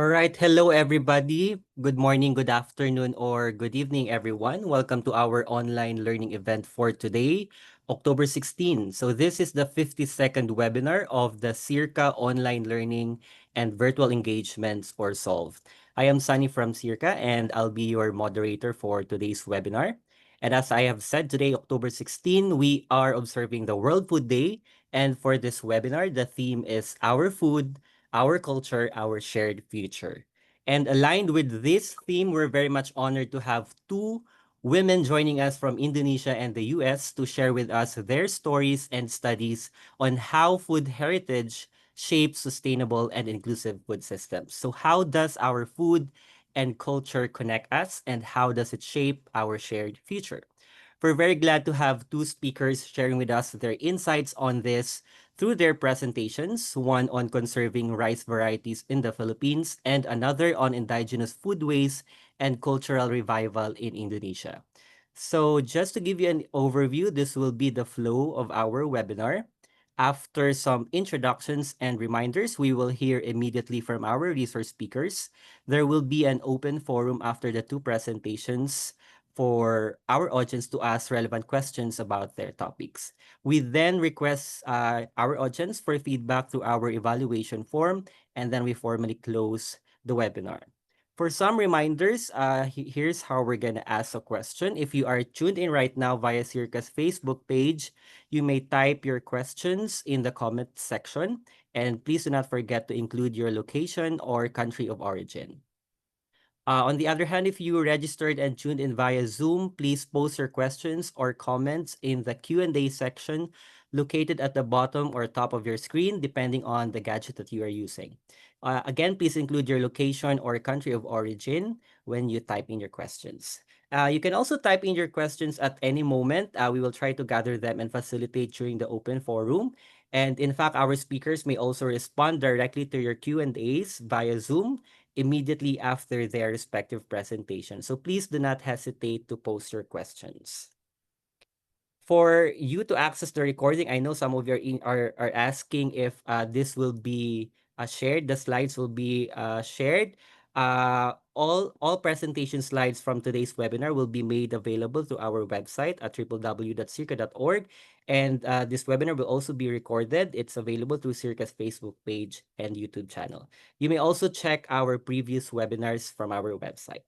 All right. Hello, everybody. Good morning, good afternoon, or good evening, everyone. Welcome to our online learning event for today, October 16. So this is the 52nd webinar of the SEARCA Online Learning and Virtual Engagements for Solved. I am Sunny from SEARCA, and I'll be your moderator for today's webinar. And as I have said, today, October 16, we are observing the World Food Day. And for this webinar, the theme is Our Food, Our Culture, Our Shared Future. And aligned with this theme, we're very much honored to have two women joining us from Indonesia and the US to share with us their stories and studies on how food heritage shapes sustainable and inclusive food systems. So how does our food and culture connect us, and how does it shape our shared future? We're very glad to have two speakers sharing with us their insights on this through their presentations, one on conserving rice varieties in the Philippines and another on indigenous foodways and cultural revival in Indonesia. So just to give you an overview, this will be the flow of our webinar. After some introductions and reminders, we will hear immediately from our resource speakers. There will be an open forum after the two presentations for our audience to ask relevant questions about their topics. We then request our audience for feedback through our evaluation form, and then we formally close the webinar. For some reminders, here's how we're going to ask a question. If you are tuned in right now via SEARCA's Facebook page, you may type your questions in the comment section, and please do not forget to include your location or country of origin. On the other hand, if you registered and tuned in via Zoom, please post your questions or comments in the Q&A section located at the bottom or top of your screen, depending on the gadget that you are using. Again, please include your location or country of origin when you type in your questions. You can also type in your questions at any moment. We will try to gather them and facilitate during the open forum. And in fact, our speakers may also respond directly to your Q&As via Zoom immediately after their respective presentation. So please do not hesitate to post your questions. For you to access the recording, I know some of you are asking if this will be shared. The slides will be shared. All presentation slides from today's webinar will be made available to our website at www.searca.org. And this webinar will also be recorded. It's available through SEARCA's Facebook page and YouTube channel. You may also check our previous webinars from our website.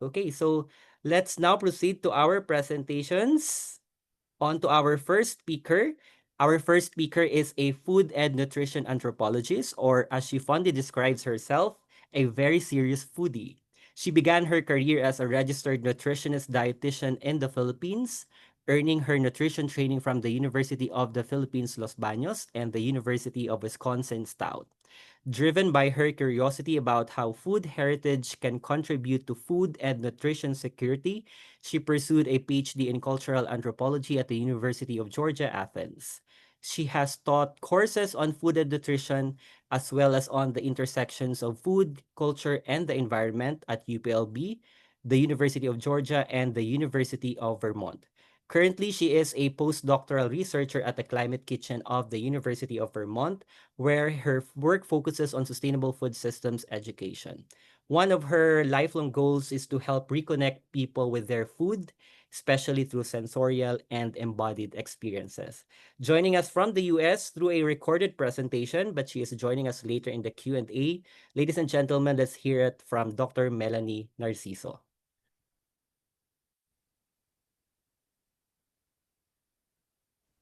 Okay, so let's now proceed to our presentations. On to our first speaker. Our first speaker is a food and nutrition anthropologist, or as she fondly describes herself, a very serious foodie. She began her career as a registered nutritionist dietitian in the Philippines, earning her nutrition training from the University of the Philippines, Los Baños, and the University of Wisconsin, Stout. Driven by her curiosity about how food heritage can contribute to food and nutrition security, she pursued a PhD in cultural anthropology at the University of Georgia, Athens. She has taught courses on food and nutrition, as well as on the intersections of food, culture, and the environment at UPLB, the University of Georgia, and the University of Vermont. Currently, she is a postdoctoral researcher at the Climate Kitchen of the University of Vermont, where her work focuses on sustainable food systems education. One of her lifelong goals is to help reconnect people with their food, especially through sensorial and embodied experiences. Joining us from the US through a recorded presentation, but she is joining us later in the Q&A. Ladies and gentlemen, let's hear it from Dr. Melanie Narciso.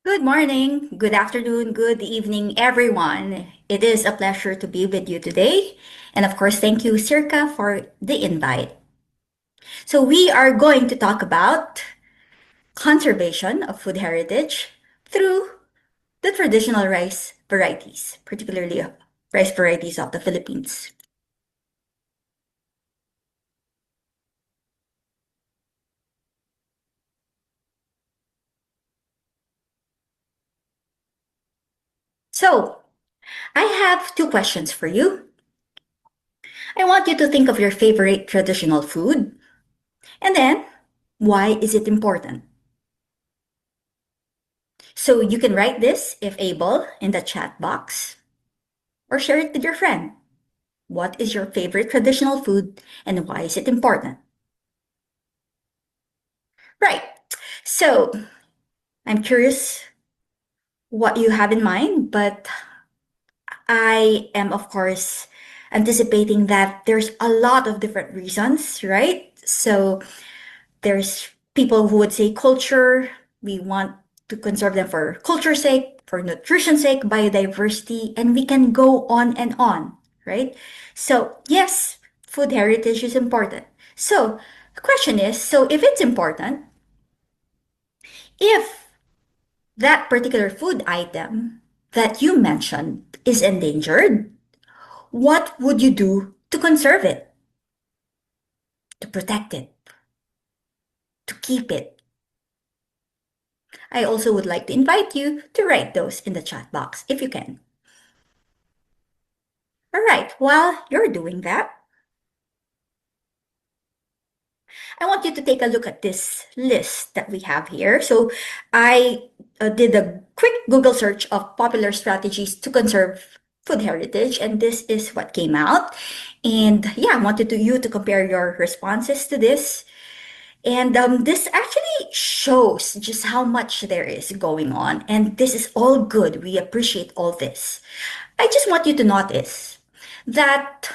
Good morning, good afternoon, good evening, everyone. It is a pleasure to be with you today. And of course, thank you, SEARCA, for the invite. So, we are going to talk about conservation of food heritage through the traditional rice varieties, particularly rice varieties of the Philippines. So, I have two questions for you. I want you to think of your favorite traditional food, and then why is it important? So you can write this, if able, in the chat box or share it with your friend. What is your favorite traditional food and why is it important? Right. So I'm curious what you have in mind, but I am, of course, anticipating that there's a lot of different reasons, right? So there's people who would say culture. We want to conserve them for culture's sake, for nutrition's sake, biodiversity, and we can go on, right? So, yes, food heritage is important. So, the question is, so if it's important, if that particular food item that you mentioned is endangered, what would you do to conserve it, to protect it, to keep it? I also would like to invite you to write those in the chat box if you can. All right, while you're doing that, I want you to take a look at this list that we have here. So I did a quick Google search of popular strategies to conserve food heritage, and this is what came out. And yeah, I wanted you to compare your responses to this. And this actually shows just how much there is going on. And this is all good. We appreciate all this. I just want you to notice that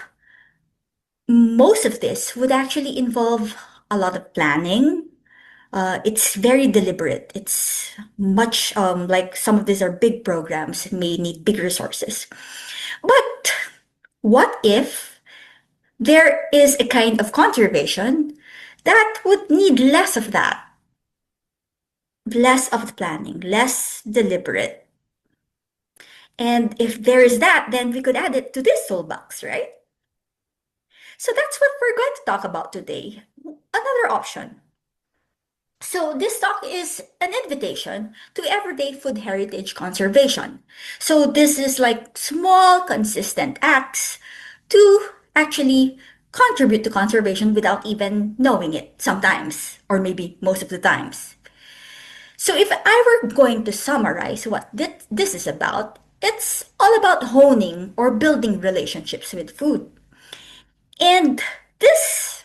most of this would actually involve a lot of planning. It's very deliberate. It's much like some of these are big programs, may need big resources. But what if there is a kind of conservation that would need less of that, less of the planning, less deliberate? And if there is that, then we could add it to this toolbox, right? So that's what we're going to talk about today. Another option. So this talk is an invitation to everyday food heritage conservation. So this is like small, consistent acts to actually contribute to conservation without even knowing it sometimes, or maybe most of the times. So if I were going to summarize what this is about, it's all about honing or building relationships with food. And this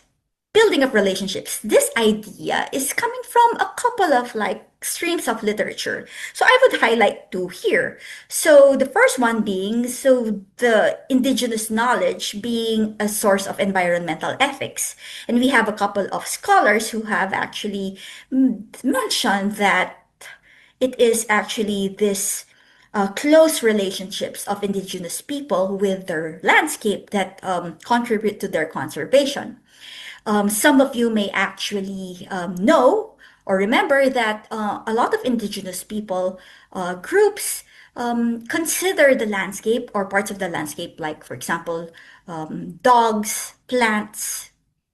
building of relationships, this idea is coming from a couple of like streams of literature. So I would highlight two here. So the first one being the indigenous knowledge being a source of environmental ethics. And we have a couple of scholars who have actually mentioned that it is actually this close relationships of indigenous people with their landscape that contribute to their conservation. Some of you may actually know or remember that a lot of indigenous people groups consider the landscape or parts of the landscape, like, for example, dogs, plants,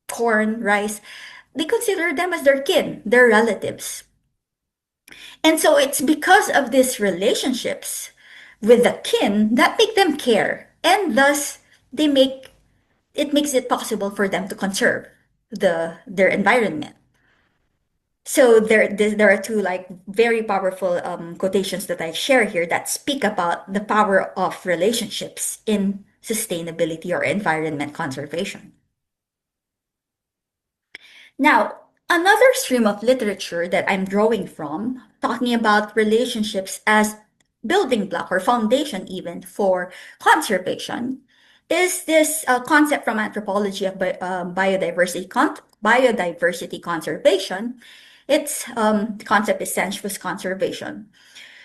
corn, rice, they consider them as their kin, their relatives. And so it's because of these relationships with the kin that make them care. And thus they make it makes it possible for them to conserve their environment. So there are two like very powerful quotations that I share here that speak about the power of relationships in sustainability or environment conservation. Now, another stream of literature that I'm drawing from, talking about relationships as building block or foundation even for conservation, is this concept from anthropology of biodiversity conservation. The concept is sensuous conservation.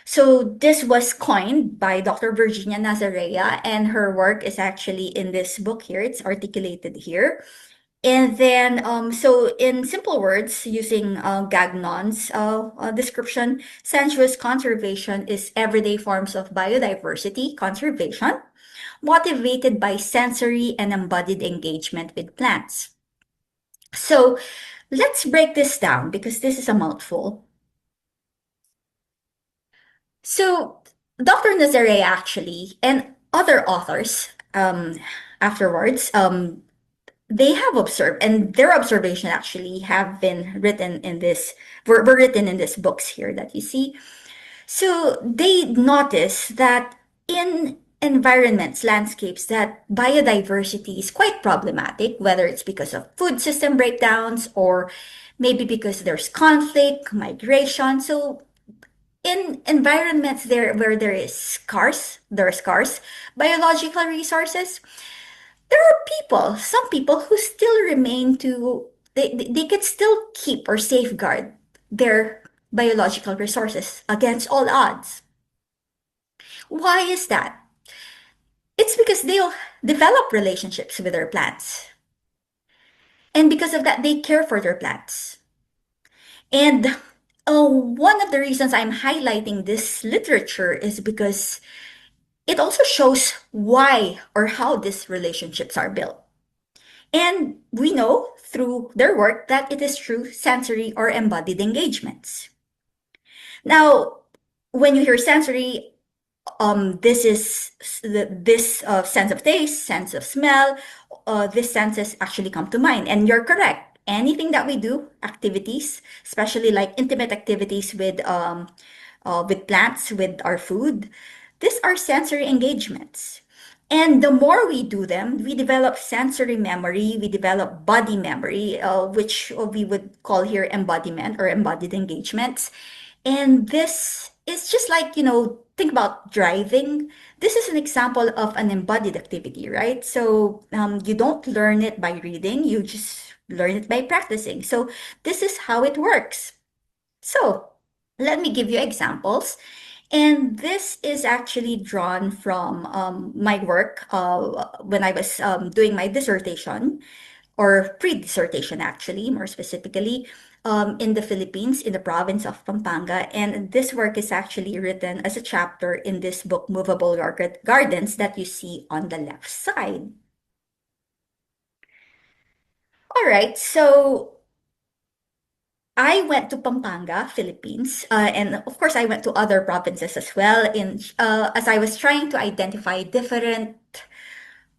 So this was coined by Dr. Virginia Nazarea, and her work is actually in this book here. It's articulated here. And then, so in simple words, using Gagnon's description, sensuous conservation is everyday forms of biodiversity conservation motivated by sensory and embodied engagement with plants. So let's break this down because this is a mouthful. So Dr. Nazare actually and other authors afterwards they have observed, and their observation actually have been written in this were written in these books here that you see. So they notice that in environments, landscapes, that biodiversity is quite problematic, whether it's because of food system breakdowns or maybe because there's conflict, migration. So in environments there where there are scarce biological resources, there are some people who still remain to, they could still keep or safeguard their biological resources against all odds. Why is that? It's because they'll develop relationships with their plants. And because of that, they care for their plants. And one of the reasons I'm highlighting this literature is because it also shows why or how these relationships are built. And we know through their work that it is through sensory or embodied engagements. Now, when you hear sensory, this is this sense of taste, sense of smell, these senses actually come to mind. And you're correct. Anything that we do, activities, especially like intimate activities with plants, with our food, these are sensory engagements. And the more we do them, we develop sensory memory, we develop body memory, which we would call here embodiment or embodied engagements. And this is just like, think about driving. This is an example of an embodied activity, right? So you don't learn it by reading, you just learn it by practicing. So this is how it works. So let me give you examples. And this is actually drawn from my work when I was doing my dissertation or pre-dissertation actually, more specifically, in the Philippines, in the province of Pampanga. And this work is actually written as a chapter in this book, Movable Gardens, that you see on the left side. All right, so I went to Pampanga, Philippines, and of course I went to other provinces as well. In as I was trying to identify different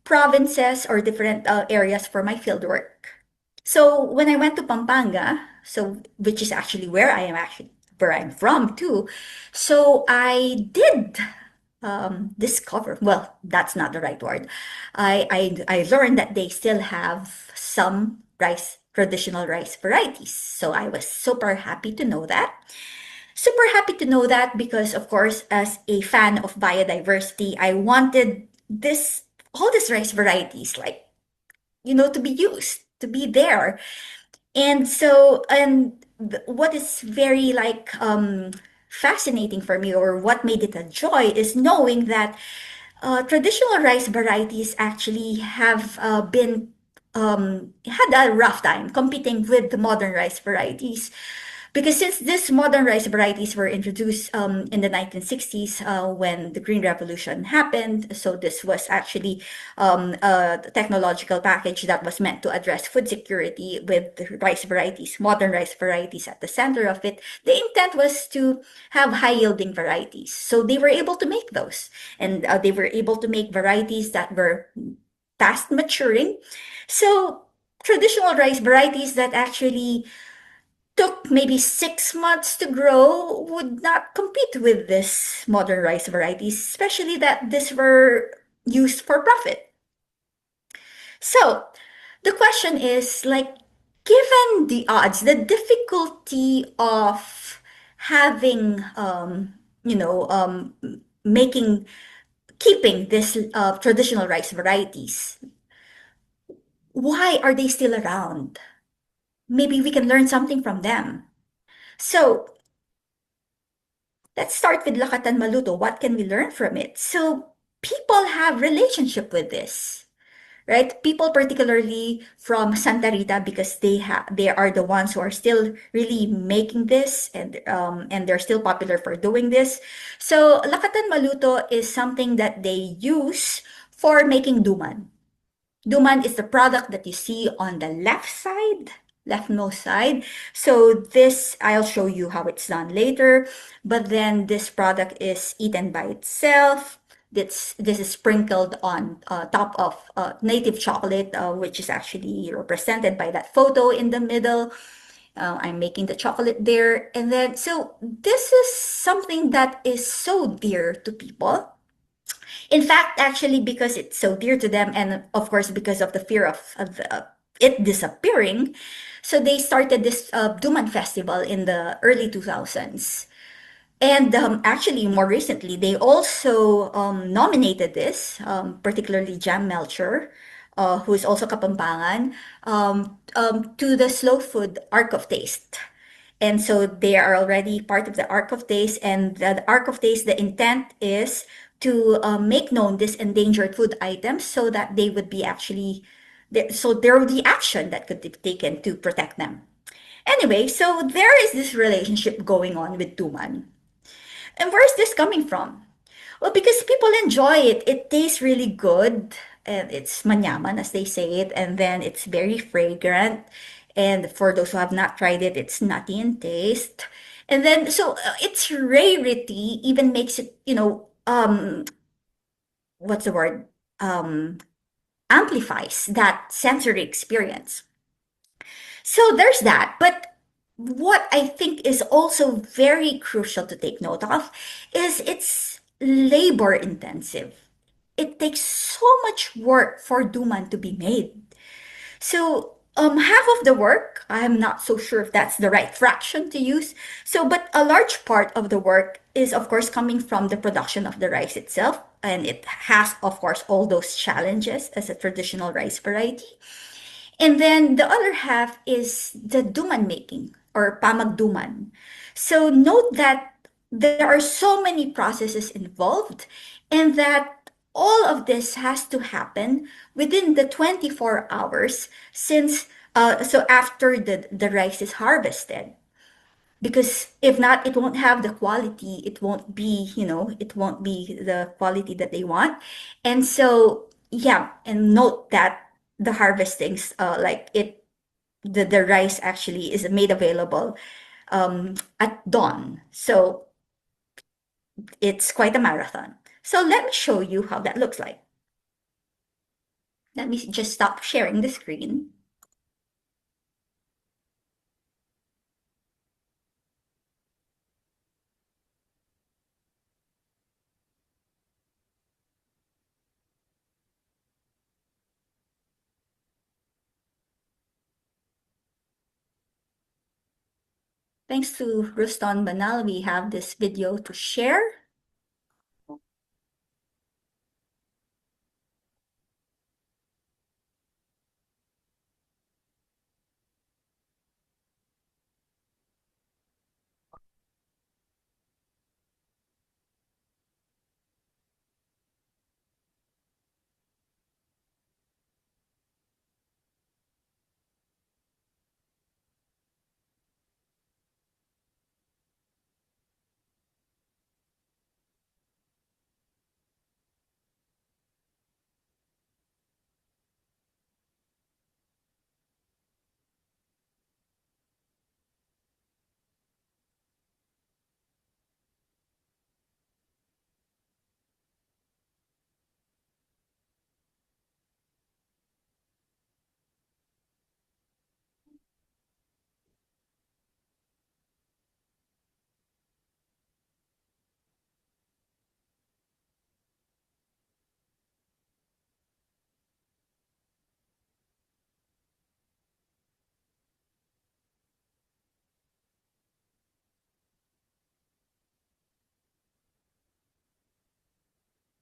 provinces or different areas for my fieldwork. So when I went to Pampanga, so which is actually where I'm from too, so I did discover. Well, that's not the right word. I learned that they still have some traditional rice varieties. So I was super happy to know that. Super happy to know that because, of course, as a fan of biodiversity, I wanted this all these rice varieties, like, to be used, to be there. And so, what is very like fascinating for me, or what made it a joy, is knowing that traditional rice varieties actually have been had a rough time competing with the modern rice varieties. Because since these modern rice varieties were introduced in the 1960s when the Green Revolution happened, so this was actually a technological package that was meant to address food security with the rice varieties, modern rice varieties at the center of it. The intent was to have high yielding varieties. So they were able to make those. And they were able to make varieties that were fast maturing. So traditional rice varieties that actually took maybe 6 months to grow would not compete with this modern rice varieties, especially that these were used for profit. So the question is like, given the odds, the difficulty of having, making, keeping this traditional rice varieties, why are they still around? Maybe we can learn something from them. So let's start with Lakatan Maluto. What can we learn from it? So people have relationship with this, right? People particularly from Santa Rita, because they are the ones who are still really making this, and they're still popular for doing this. So Lakatan Maluto is something that they use for making duman. Duman is the product that you see on the left side, leftmost side. So this, I'll show you how it's done later. But then this product is eaten by itself. This is sprinkled on top of native chocolate, which is actually represented by that photo in the middle. I'm making the chocolate there. And then, so this is something that is so dear to people. In fact, actually, because it's so dear to them, and of course, because of the fear of it disappearing, so they started this Duman Festival in the early 2000s. And actually, more recently, they also nominated this, particularly Jam Melcher, who is also Kapampangan, to the Slow Food Arc of Taste. And so they are already part of the Arc of Taste. And the Arc of Taste, the intent is to make known these endangered food items so that they would be actually, so there would be action that could be taken to protect them. Anyway, so there is this relationship going on with Tuman. And where is this coming from? Well, because people enjoy it. It tastes really good. And it's manyaman, as they say it. And then it's very fragrant. And for those who have not tried it, it's nutty in taste. And then, so its rarity even makes it, what's the word? Um, Amplifies that sensory experience. So there's that. But what I think is also very crucial to take note of is it's labor intensive. It takes so much work for Duman to be made. So half of the work, I'm not so sure if that's the right fraction to use. So, but a large part of the work is, of course, coming from the production of the rice itself. And it has, of course, all those challenges as a traditional rice variety. And then the other half is the duman making or pamagduman. So note that there are so many processes involved and that all of this has to happen within the 24 hours since so after the rice is harvested, because if not it won't have the quality, it won't be, it won't be the quality that they want. And so yeah, and note that the harvestings like it the rice actually is made available at dawn, so it's quite a marathon. So let me show you how that looks like. Let me just stop sharing the screen. Thanks to Ruston Banal, we have this video to share.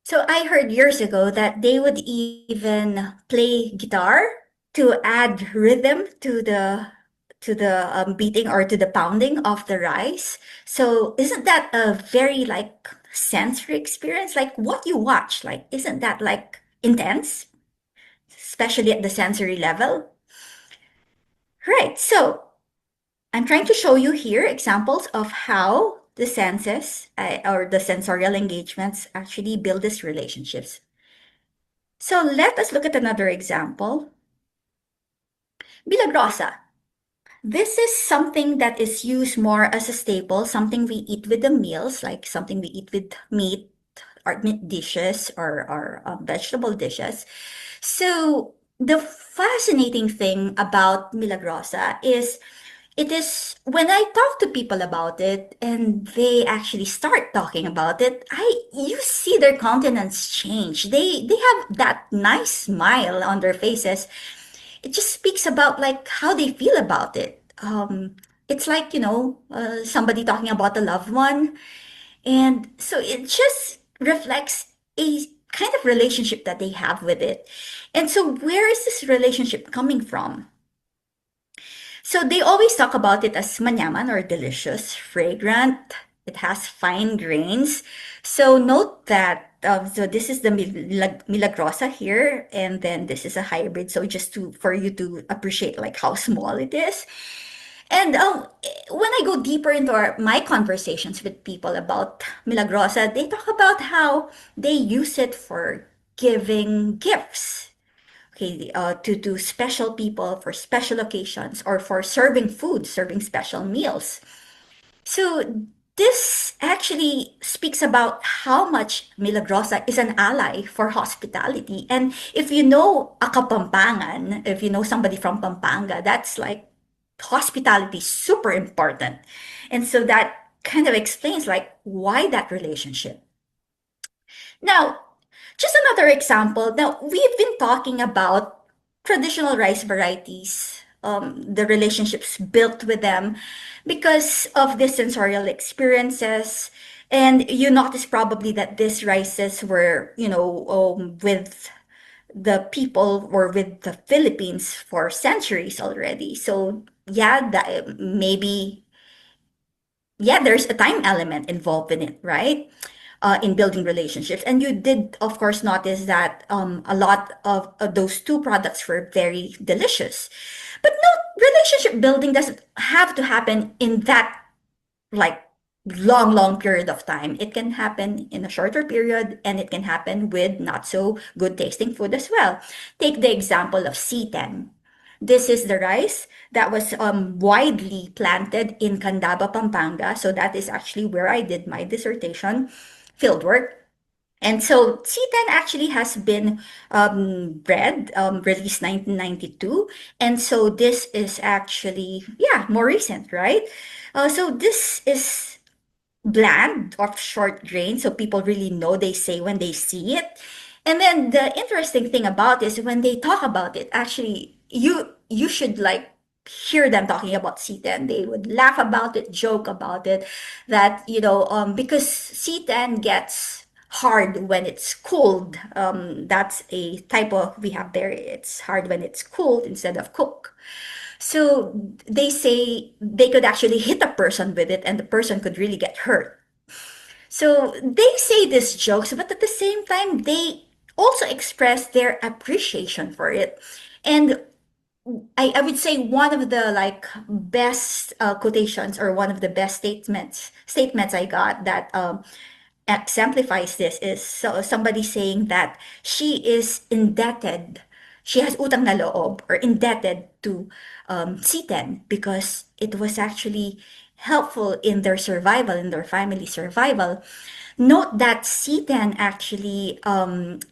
So I heard years ago that they would even play guitar to add rhythm beating or to the pounding of the rice. So isn't that a very like sensory experience? Like what you watch, like isn't that like intense, especially at the sensory level? Right. So I'm trying to show you here examples of how the senses or the sensorial engagements actually build these relationships. So let us look at another example. Milagrosa. This is something that is used more as a staple, something we eat with the meals, like something we eat with meat or meat dishes or vegetable dishes. So the fascinating thing about Milagrosa is it is when I talk to people about it and they actually start talking about it, I you see their countenance change. They have that nice smile on their faces. It just speaks about like how they feel about it. It's like somebody talking about a loved one, and so it just reflects a kind of relationship that they have with it. And so where is this relationship coming from? So they always talk about it as manyaman or delicious, fragrant. It has fine grains. So note that. So this is the milagrosa here, and then this is a hybrid. So just to for you to appreciate like how small it is. And when I go deeper into my conversations with people about milagrosa, they talk about how they use it for giving gifts, okay, to special people for special occasions or for serving food, serving special meals. So this actually speaks about how much Milagrosa is an ally for hospitality. And if you know a Kapampangan, if you know somebody from Pampanga, that's like hospitality is super important. And so that kind of explains like why that relationship. Now, just another example. Now, we've been talking about traditional rice varieties, the relationships built with them because of the sensorial experiences. And you notice probably that these rices were, with the people or with the Philippines for centuries already. So, yeah, that maybe yeah, there's a time element involved in it, right? In building relationships. And you did, of course, notice that a lot of those two products were very delicious. But no, relationship building doesn't have to happen in that like long period of time. It can happen in a shorter period and it can happen with not so good tasting food as well. Take the example of C10. This is the rice that was widely planted in Candaba, Pampanga. So that is actually where I did my dissertation fieldwork. And so C10 actually has been bred, released 1992. And so this is actually, yeah, more recent, right? So this is bland of short grain, so people really know they say when they see it. And then the interesting thing about this, when they talk about it, actually, you should like hear them talking about C10. They would laugh about it, joke about it, that because C10 gets hard when it's cooled. That's a type of we have there. It's hard when it's cooled instead of cooked. So they say they could actually hit a person with it and the person could really get hurt. So they say these jokes, but at the same time, they also express their appreciation for it. And I would say one of the like best quotations or one of the best statements I got that exemplifies this is somebody saying that she is indebted, she has utang na loob or indebted to C10 because it was actually helpful in their survival, in their family survival. Note that C10 actually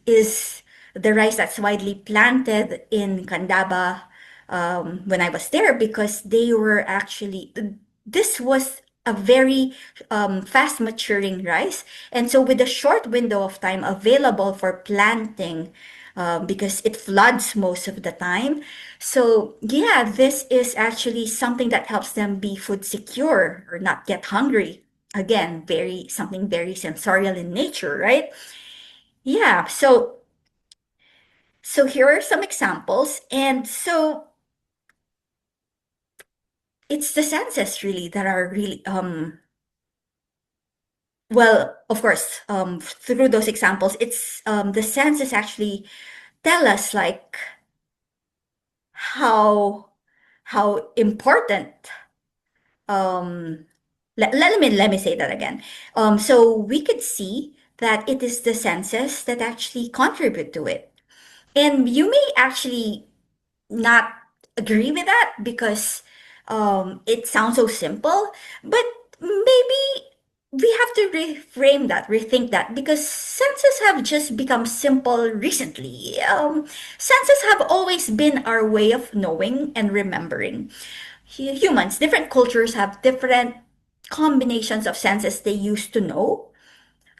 is the rice that's widely planted in Candaba when I was there because they were actually, this was a very fast maturing rice. And so, with a short window of time available for planting, because it floods most of the time. So, yeah, this is actually something that helps them be food secure or not get hungry. Again, very something very sensorial in nature, right? Yeah, so here are some examples. And so it's the senses really that are really well, of course, through those examples, it's the senses actually tell us like how important um let me say that again. So we could see that it is the senses that actually contribute to it. And you may actually not agree with that because it sounds so simple, but maybe we have to reframe that, rethink that, because senses have just become simple recently. Senses have always been our way of knowing and remembering. Humans, different cultures have different combinations of senses they used to know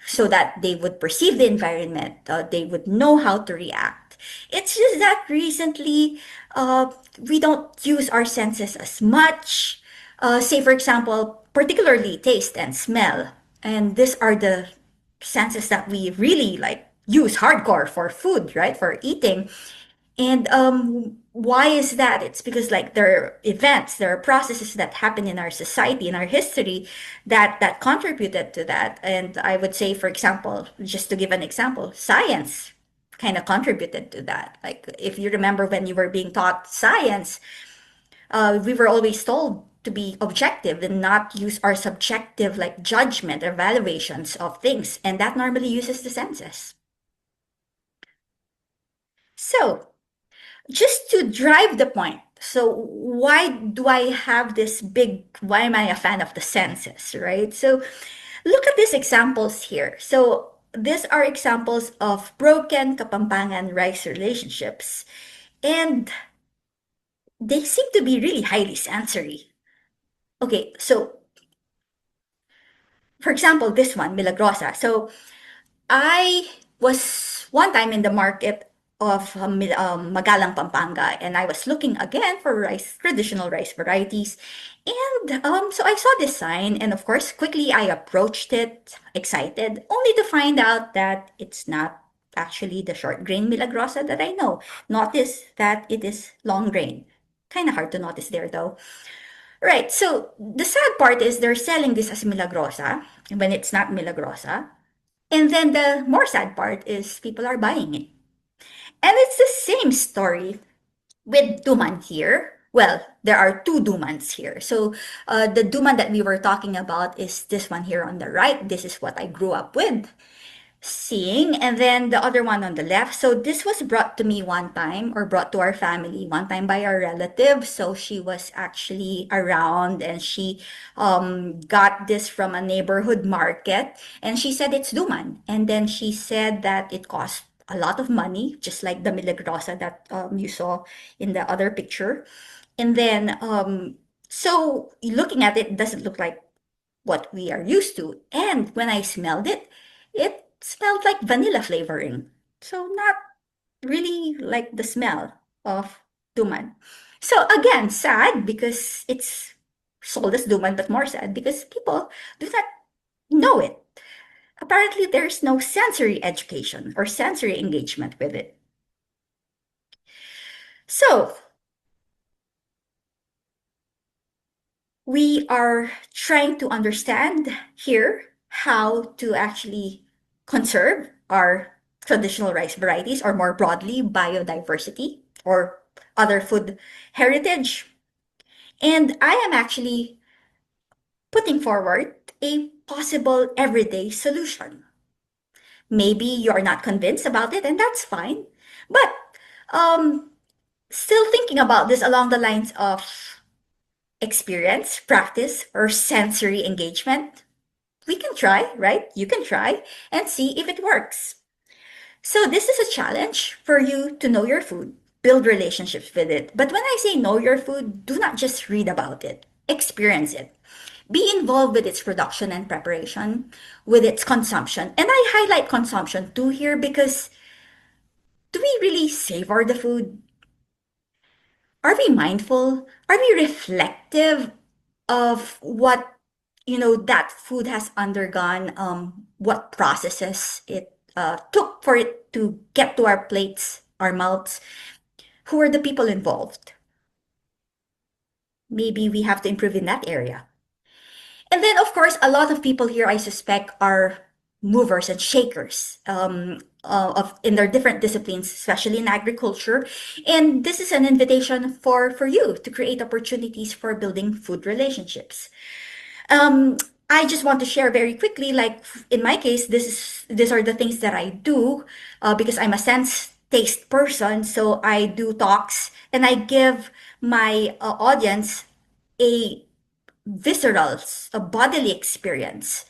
so that they would perceive the environment, they would know how to react. It's just that recently we don't use our senses as much. Say, for example, particularly taste and smell. And these are the senses that we really like use hardcore for food, right? For eating. And why is that? It's because like there are events, there are processes that happen in our society, in our history, that contributed to that. And I would say, for example, just to give an example, science kind of contributed to that. Like if you remember when you were being taught science, we were always told to be objective and not use our subjective like judgment or valuations of things, and that normally uses the senses. So just to drive the point. So why do I have this big, why am I a fan of the census, right? So look at these examples here. So these are examples of broken Kapampangan rice relationships. And they seem to be really highly sensory. Okay, so for example, this one, Milagrosa. So I was one time in the market of Magalang, Pampanga, and I was looking again for rice, traditional rice varieties. And so I saw this sign, and of course, quickly I approached it, excited, only to find out that it's not actually the short grain Milagrosa that I know. Notice that it is long grain. Kind of hard to notice there though. Right, so the sad part is they're selling this as Milagrosa when it's not Milagrosa. And then the more sad part is people are buying it. And it's the same story with Duman here. Well, there are two Dumans here. So the Duman that we were talking about is this one here on the right. This is what I grew up with seeing, and then the other one on the left. So this was brought to me one time, or brought to our family one time by our relative. So she was actually around, and she got this from a neighborhood market, and she said it's duman, and then she said that it cost a lot of money, just like the milagrosa that you saw in the other picture. And then so looking at it, it doesn't look like what we are used to. And when I smelled it, it smelled like vanilla flavoring. So not really like the smell of duman. So again, sad because it's sold as duman, but more sad because people do not know it. Apparently, there's no sensory education or sensory engagement with it. So we are trying to understand here how to actually conserve our traditional rice varieties, or more broadly, biodiversity or other food heritage. And I am actually putting forward a possible everyday solution. Maybe you are not convinced about it, and that's fine. But um, still thinking about this along the lines of experience, practice, or sensory engagement, we can try, right? You can try and see if it works. So, this is a challenge for you to know your food, build relationships with it. But when I say know your food, do not just read about it, experience it. Be involved with its production and preparation, with its consumption. And I highlight consumption too here because do we really savor the food? Are we mindful? Are we reflective of what that food has undergone, what processes it took for it to get to our plates, our mouths? Who are the people involved? maybe we have to improve in that area. And then, of course, a lot of people here, I suspect, are movers and shakers of in their different disciplines, especially in agriculture. And this is an invitation for you to create opportunities for building food relationships. Um, I just want to share very quickly, like in my case, these are the things that I do because I'm a sense taste person. So I do talks and I give my audience a visceral, a bodily experience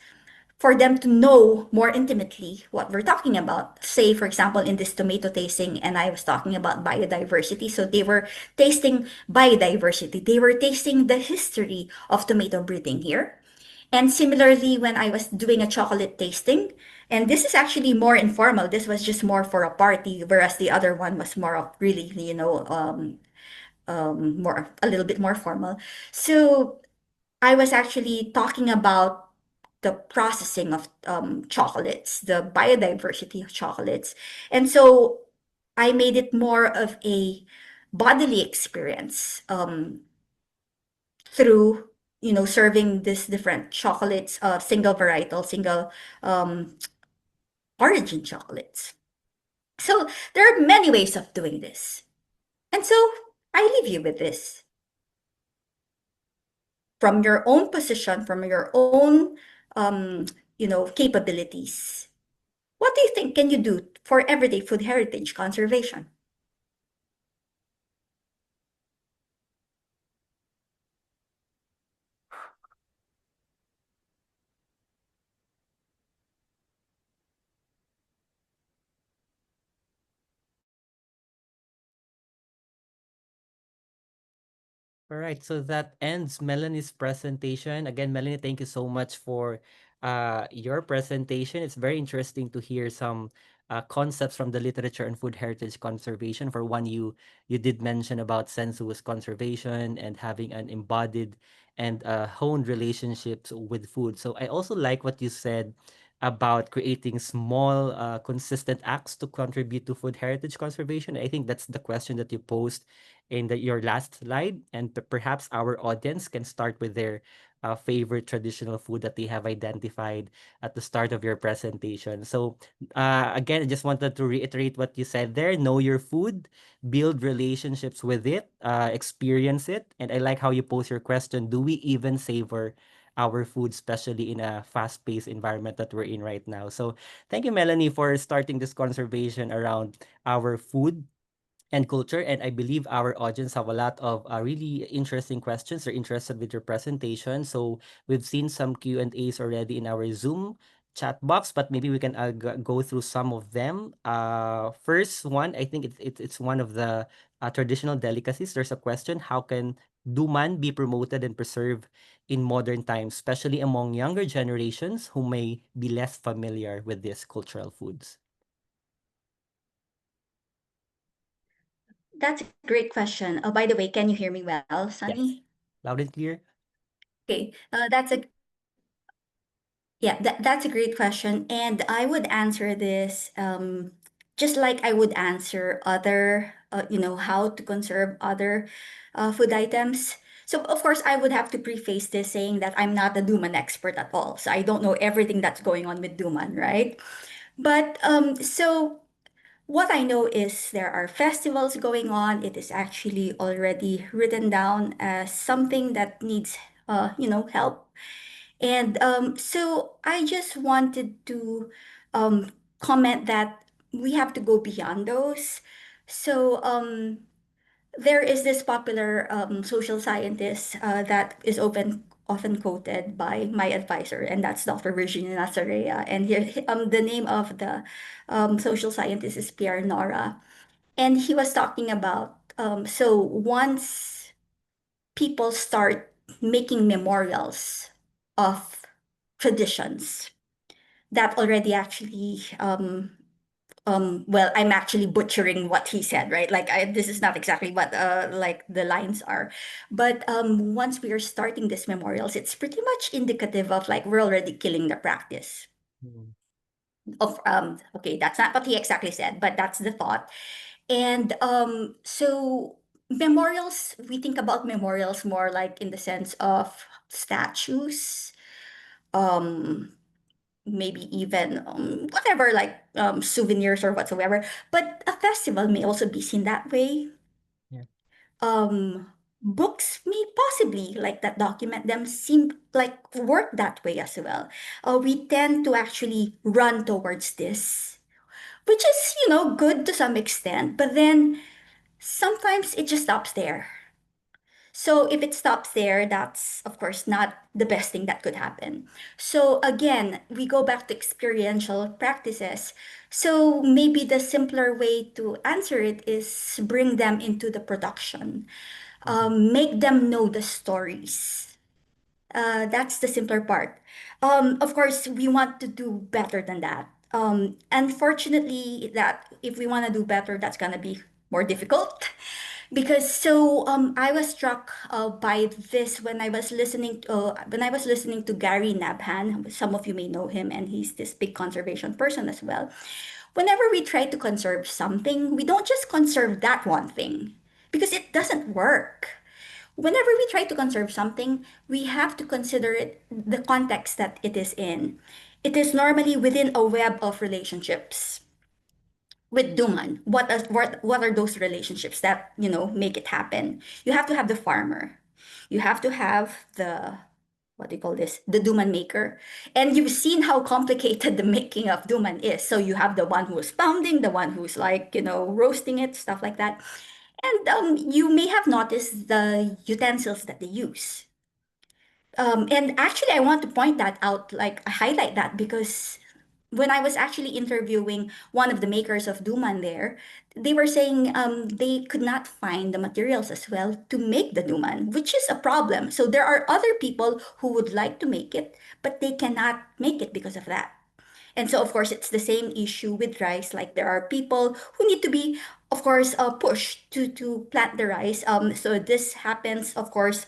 for them to know more intimately what we're talking about. Say, for example, in this tomato tasting, and I was talking about biodiversity. So they were tasting biodiversity, they were tasting the history of tomato breeding here. And similarly, when I was doing a chocolate tasting, and this is actually more informal, this was just more for a party, whereas the other one was more of really, more a little bit more formal. So I was actually talking about the processing of chocolates, the biodiversity of chocolates. And so I made it more of a bodily experience through, serving these different chocolates, single varietal, single um, origin chocolates. So there are many ways of doing this. And so I leave you with this. From your own position, from your own, um, capabilities. What do you think can you do for everyday food heritage conservation? All right, so that ends Melanie's presentation. Again, Melanie, thank you so much for your presentation. It's very interesting to hear some concepts from the literature and food heritage conservation. For one, you did mention about sensuous conservation and having an embodied and honed relationships with food. So I also like what you said about creating small, consistent acts to contribute to food heritage conservation. I think that's the question that you posed in your last slide, and perhaps our audience can start with their favorite traditional food that they have identified at the start of your presentation. So again, I just wanted to reiterate what you said there. Know your food, build relationships with it, experience it. And I like how you pose your question, do we even savor our food, especially in a fast-paced environment that we're in right now? So thank you, Melanie, for starting this conversation around our food and culture. And I believe our audience have a lot of really interesting questions. They're interested with your presentation. So we've seen some Q&As already in our Zoom chat box, but maybe we can go through some of them. First one, I think it's one of the traditional delicacies. There's a question: how can duman be promoted and preserved in modern times, especially among younger generations who may be less familiar with these cultural foods? That's a great question. Oh, by the way, can you hear me well, Yes. Sunny? Loud and clear. Okay, that's a yeah, that's a great question, and I would answer this just like I would answer other, how to conserve other food items. So of course, I would have to preface this saying that I'm not a Duman expert at all, so I don't know everything that's going on with Duman, right? But so what I know is there are festivals going on. It is actually already written down as something that needs, help. And so I just wanted to comment that we have to go beyond those. So there is this popular social scientist that is often quoted by my advisor, and that's Dr. Virginia Nazarea. And here, the name of the social scientist is Pierre Nora, and he was talking about so once people start making memorials of traditions that already actually well, I'm actually butchering what he said, right? Like this is not exactly what like the lines are, but once we are starting these memorials, it's pretty much indicative of like we're already killing the practice Mm. of okay, that's not what he exactly said, but that's the thought. And so memorials, we think about memorials more like in the sense of statues, um, maybe even whatever, like souvenirs or whatsoever. But a festival may also be seen that way. Yeah. Books may possibly, like that document them, seem like work that way as well. We tend to actually run towards this, which is, good to some extent, but then sometimes it just stops there. So if it stops there, that's of course not the best thing that could happen. So again, we go back to experiential practices. So maybe the simpler way to answer it is bring them into the production, Mhm. make them know the stories. That's the simpler part. Of course, we want to do better than that. Unfortunately, that if we want to do better, that's gonna be more difficult. Because I was struck by this when I was listening to Gary Nabhan. Some of you may know him, and he's this big conservation person as well. Whenever we try to conserve something, we don't just conserve that one thing because it doesn't work. Whenever we try to conserve something, we have to consider it the context that it is in. It is normally within a web of relationships with Duman. What are those relationships that, make it happen? You have to have the farmer. You have to have the what do you call this? The Duman maker. And you've seen how complicated the making of Duman is. So you have the one who's pounding, the one who's like, roasting it, stuff like that. And you may have noticed the utensils that they use. And actually, I want to point that out, like highlight that, because when I was actually interviewing one of the makers of Duman there, they were saying they could not find the materials as well to make the Duman, which is a problem. So there are other people who would like to make it, but they cannot make it because of that. And so, of course, it's the same issue with rice. Like there are people who need to be, of course, pushed to plant the rice. So this happens, of course,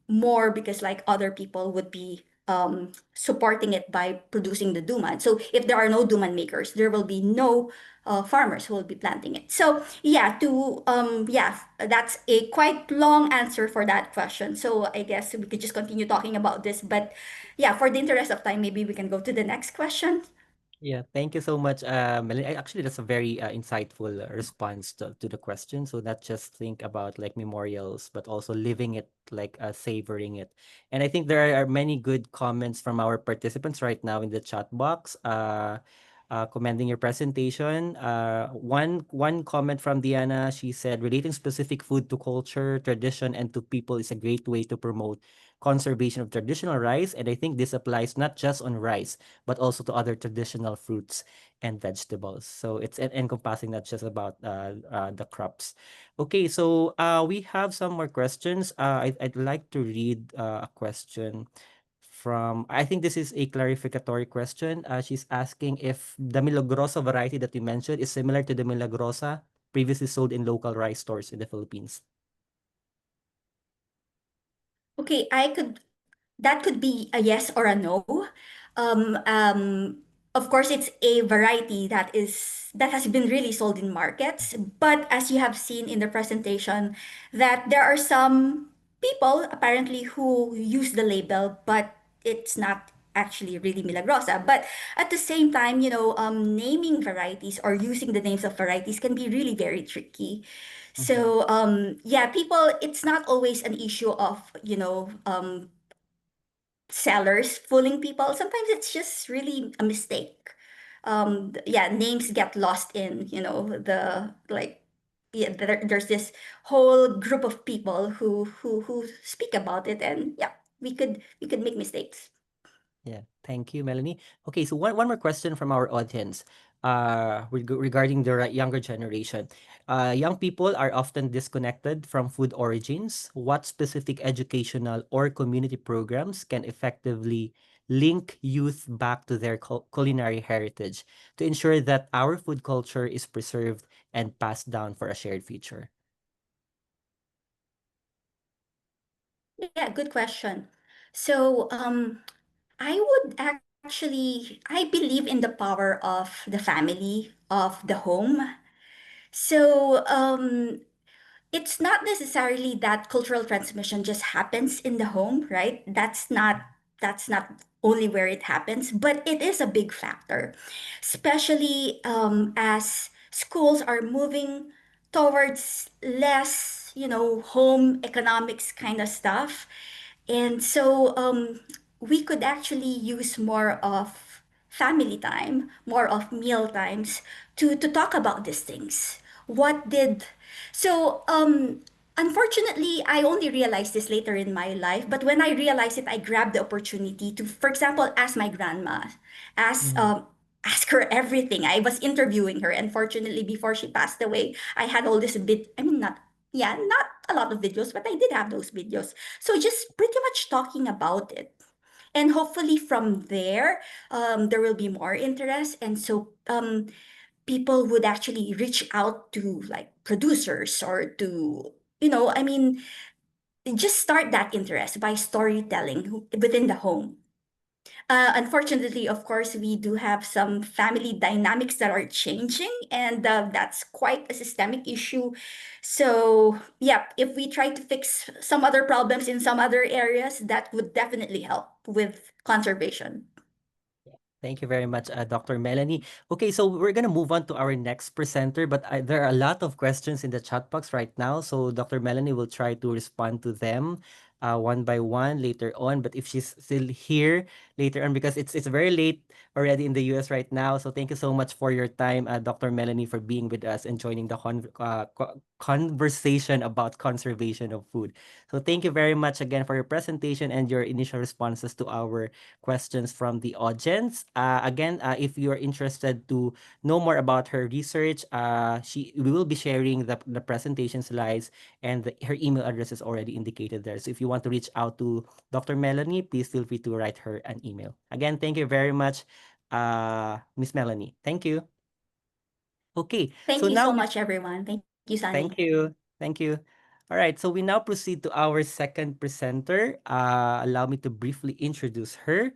more because like other people would be supporting it by producing the duman. So if there are no duman makers, there will be no farmers who will be planting it. So yeah, that's a quite long answer for that question. So I guess we could just continue talking about this, but yeah, for the interest of time, maybe we can go to the next question. Yeah, thank you so much, Melanie. Actually, that's a very insightful response to the question. So not just think about like memorials, but also living it, like savoring it. And I think there are many good comments from our participants right now in the chat box. Commending your presentation. One comment from Diana. She said, relating specific food to culture, tradition, and to people is a great way to promote conservation of traditional rice. And I think this applies not just on rice but also to other traditional fruits and vegetables. So it's encompassing not just about the crops. Okay, so we have some more questions. I'd like to read a question from, I think this is a clarificatory question. She's asking if the Milagrosa variety that you mentioned is similar to the Milagrosa previously sold in local rice stores in the Philippines. Okay, that could be a yes or a no. Um, um, of course, it's a variety that has been really sold in markets. But as you have seen in the presentation, that there are some people apparently who use the label, but it's not actually really Milagrosa. But at the same time, naming varieties or using the names of varieties can be really very tricky. Mhm. So yeah, people, it's not always an issue of, sellers fooling people. Sometimes it's just really a mistake. Yeah, names get lost in, the like yeah, there's this whole group of people who speak about it, and yeah, we could make mistakes. Yeah, thank you, Melanie. Okay, so one more question from our audience, regarding the younger generation. Young people are often disconnected from food origins. What specific educational or community programs can effectively link youth back to their culinary heritage to ensure that our food culture is preserved and passed down for a shared future? Yeah, good question. So I would actually I believe in the power of the family, of the home. So it's not necessarily that cultural transmission just happens in the home, right? That's not only where it happens, but it is a big factor, especially as schools are moving towards less, home economics kind of stuff. And so we could actually use more of family time, more of meal times to talk about these things. What did so unfortunately I only realized this later in my life, but when I realized it, I grabbed the opportunity to, for example, ask my grandma, ask Mhm. um ask her everything. I was interviewing her, and fortunately before she passed away, I had all this bit I mean not yeah, not a lot of videos, but I did have those videos. So just pretty much talking about it. And hopefully from there, there will be more interest. And so people would actually reach out to like producers or to, I mean, just start that interest by storytelling within the home. Unfortunately, of course, we do have some family dynamics that are changing, and that's quite a systemic issue. So, yeah, if we try to fix some other problems in some other areas, that would definitely help with conservation. Thank you very much, Dr. Melanie. Okay, so we're gonna move on to our next presenter, but there are a lot of questions in the chat box right now, so Dr. Melanie will try to respond to them one by one later on. But if she's still here later on, because it's very late already in the US right now, so thank you so much for your time, Dr. Melanie, for being with us and joining the conversation about conservation of food. So thank you very much again for your presentation and your initial responses to our questions from the audience. Again, if you're interested to know more about her research, we will be sharing the presentation slides, and her email address is already indicated there. So if you want to reach out to Dr. Melanie, please feel free to write her an email. Again, thank you very much, Miss Melanie. Thank you. Okay, so Thank you now so we much, everyone. Thank you, Sunny. thank you. Thank you. All right, so we now proceed to our second presenter. Allow me to briefly introduce her.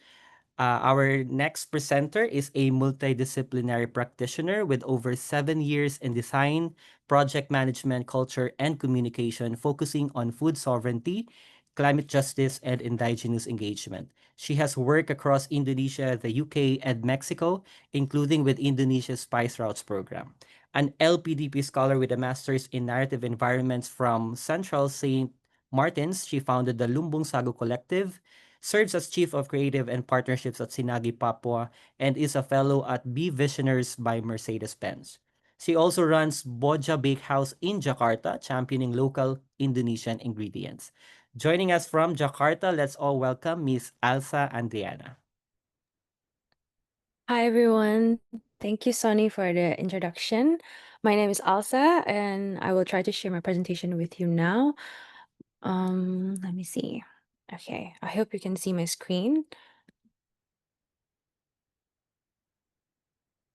Our next presenter is a multidisciplinary practitioner with over 7 years in design, project management, culture, and communication, focusing on food sovereignty, climate justice, and indigenous engagement. She has worked across Indonesia, the UK, and Mexico, including with Indonesia's Spice Routes program. An LPDP scholar with a master's in narrative environments from Central St. Martin's, she founded the Lumbung Sago Collective, serves as Chief of Creative and Partnerships at Sinagi, Papua, and is a fellow at Be Visionaries by Mercedes-Benz. She also runs Boja Bakehouse in Jakarta, championing local Indonesian ingredients. Joining us from Jakarta, let's all welcome Miss Alsa Andriana. Hi everyone. Thank you, Sonny, for the introduction. My name is Alsa, and I will try to share my presentation with you now. Let me see. Okay, I hope you can see my screen.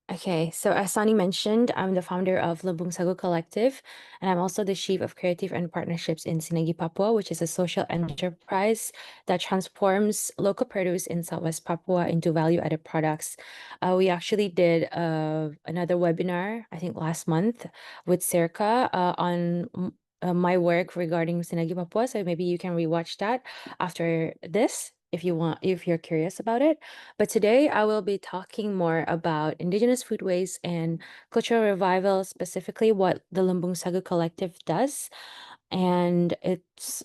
Okay, so as Sonny mentioned, I'm the founder of Lumbung Sago Collective, and I'm also the Chief of Creative and Partnerships in Sinagi, Papua, which is a social enterprise that transforms local produce in Southwest Papua into value-added products. We actually did another webinar, I think last month, with SEARCA on my work regarding Sinagi, Papua, so maybe you can rewatch that after this if you want, if you're curious about it. But today I will be talking more about Indigenous foodways and cultural revival, specifically what the Lumbung Sagu Collective does. And it's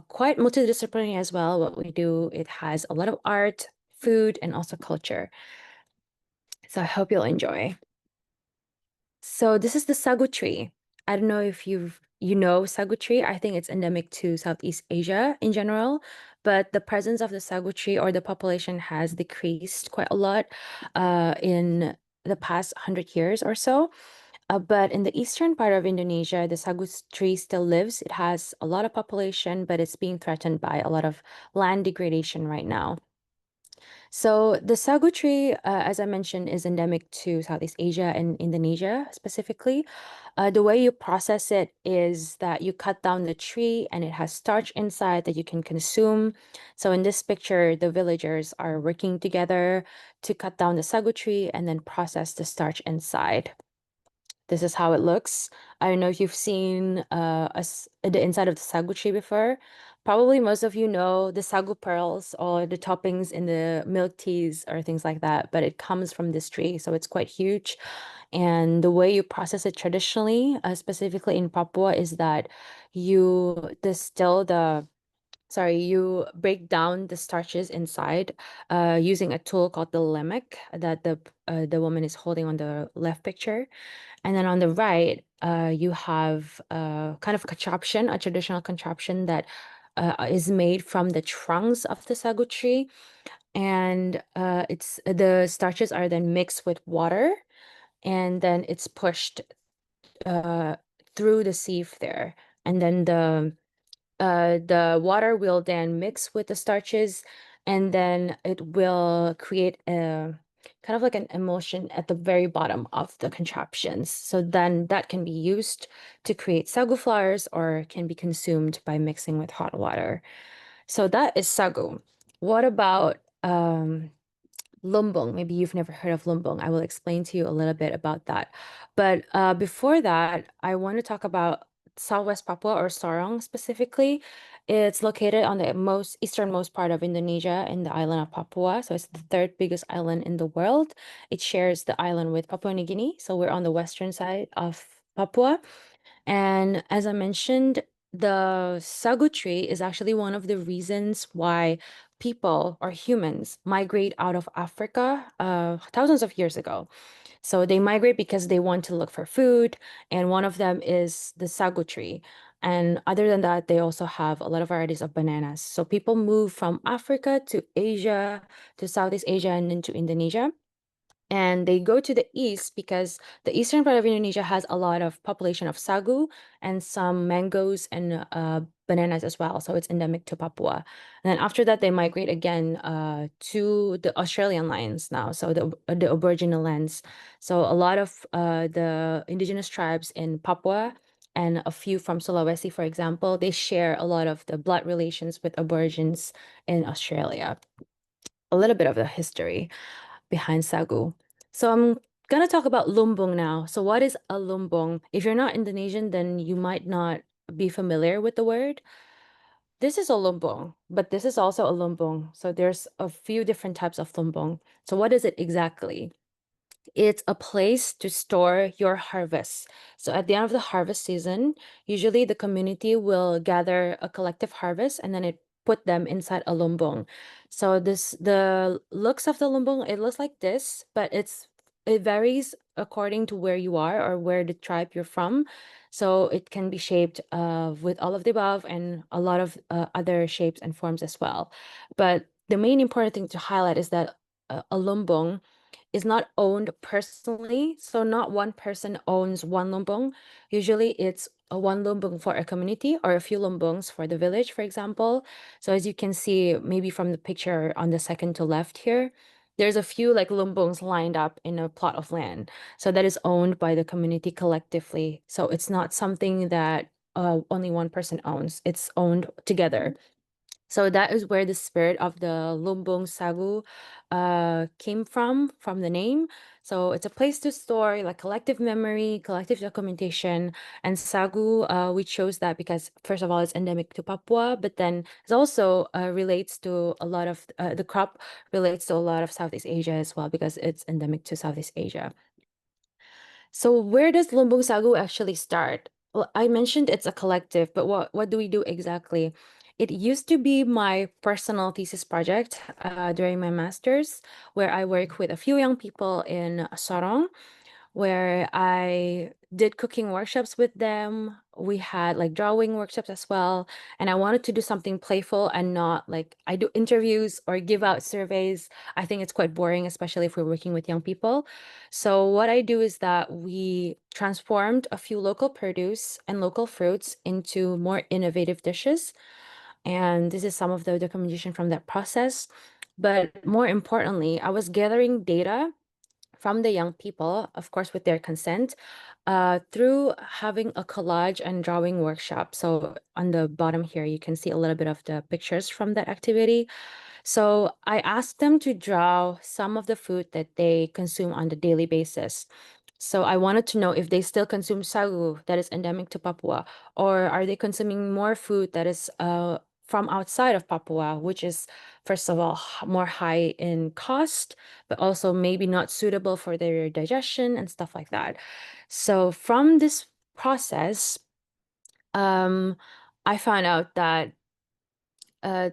quite multidisciplinary as well, what we do. It has a lot of art, food, and also culture. So I hope you'll enjoy. So this is the sagu tree. I don't know if you know sagu tree. I think it's endemic to Southeast Asia in general, but the presence of the sagu tree or the population has decreased quite a lot in the past 100 years or so. But in the eastern part of Indonesia, the sagu tree still lives. It has a lot of population, but it's being threatened by a lot of land degradation right now. So the sagu tree, as I mentioned, is endemic to Southeast Asia and Indonesia specifically. The way you process it is that you cut down the tree and it has starch inside that you can consume. So in this picture, the villagers are working together to cut down the sagu tree and then process the starch inside. This is how it looks. I don't know if you've seen the inside of the sagu tree before. Probably most of you know the sagu pearls or the toppings in the milk teas or things like that, but it comes from this tree, so it's quite huge. And the way you process it traditionally, specifically in Papua, is that you distill you break down the starches inside using a tool called the lemek that the woman is holding on the left picture. And then on the right, you have kind of contraption, a traditional contraption that is made from the trunks of the sagu tree. And it's the starches are then mixed with water, and then it's pushed uh, through the sieve there. And then the water will then mix with the starches, and then it will create a kind of like an emulsion at the very bottom of the contraptions. So then that can be used to create sagu flours or can be consumed by mixing with hot water. So that is sagu. What about lumbung? Maybe you've never heard of lumbung. I will explain to you a little bit about that. But before that, I want to talk about Southwest Papua or Sorong specifically. It's located on the most easternmost part of Indonesia in the island of Papua. So it's the third biggest island in the world. It shares the island with Papua New Guinea. So we're on the western side of Papua. And as I mentioned, the sagu tree is actually one of the reasons why people or humans migrate out of Africa thousands of years ago. So they migrate because they want to look for food, and one of them is the sagu tree. And other than that, they also have a lot of varieties of bananas. So people move from Africa to Asia, to Southeast Asia, and into Indonesia. And they go to the east because the eastern part of Indonesia has a lot of population of sagu and some mangoes and bananas as well. So it's endemic to Papua. And then after that, they migrate again to the Australian lands now, so the Aboriginal lands. So a lot of the indigenous tribes in Papua and a few from Sulawesi, for example, they share a lot of the blood relations with Aborigines in Australia. A little bit of the history behind sagu. So I'm gonna talk about lumbung now. So what is a lumbung? If you're not Indonesian, then you might not be familiar with the word. This is a lumbung, but this is also a lumbung. So there's a few different types of lumbung. So what is it exactly? It's a place to store your harvest. So at the end of the harvest season, usually the community will gather a collective harvest and then it put them inside a lumbung. So the looks of the lumbung, it looks like this, but it varies according to where you are or where the tribe you're from. So it can be shaped with all of the above and a lot of other shapes and forms as well. But the main important thing to highlight is that a lumbung is not owned personally. So not one person owns one lumbung. Usually it's a one lumbung for a community or a few lumbungs for the village, for example. So as you can see, maybe from the picture on the second to left here, there's a few like lumbungs lined up in a plot of land. So that is owned by the community collectively. So it's not something that only one person owns. It's owned together. So that is where the spirit of the Lumbung Sagu came from the name. So it's a place to store like collective memory, collective documentation. And Sagu, we chose that because first of all, it's endemic to Papua, but then it also relates to a lot of, the crop relates to a lot of Southeast Asia as well because it's endemic to Southeast Asia. So where does Lumbung Sagu actually start? Well, I mentioned it's a collective, but what do we do exactly? It used to be my personal thesis project during my master's, where I work with a few young people in Sorong, where I did cooking workshops with them. We had like drawing workshops as well. And I wanted to do something playful and not like I do interviews or give out surveys. I think it's quite boring, especially if we're working with young people. So what I do is that we transformed a few local produce and local fruits into more innovative dishes. And this is some of the documentation from that process. But more importantly, I was gathering data from the young people, of course, with their consent, through having a collage and drawing workshop. So on the bottom here, you can see a little bit of the pictures from that activity. So I asked them to draw some of the food that they consume on the daily basis. So I wanted to know if they still consume sagu that is endemic to Papua, or are they consuming more food that is from outside of Papua, which is, first of all, more high in cost, but also maybe not suitable for their digestion and stuff like that. So from this process, I found out that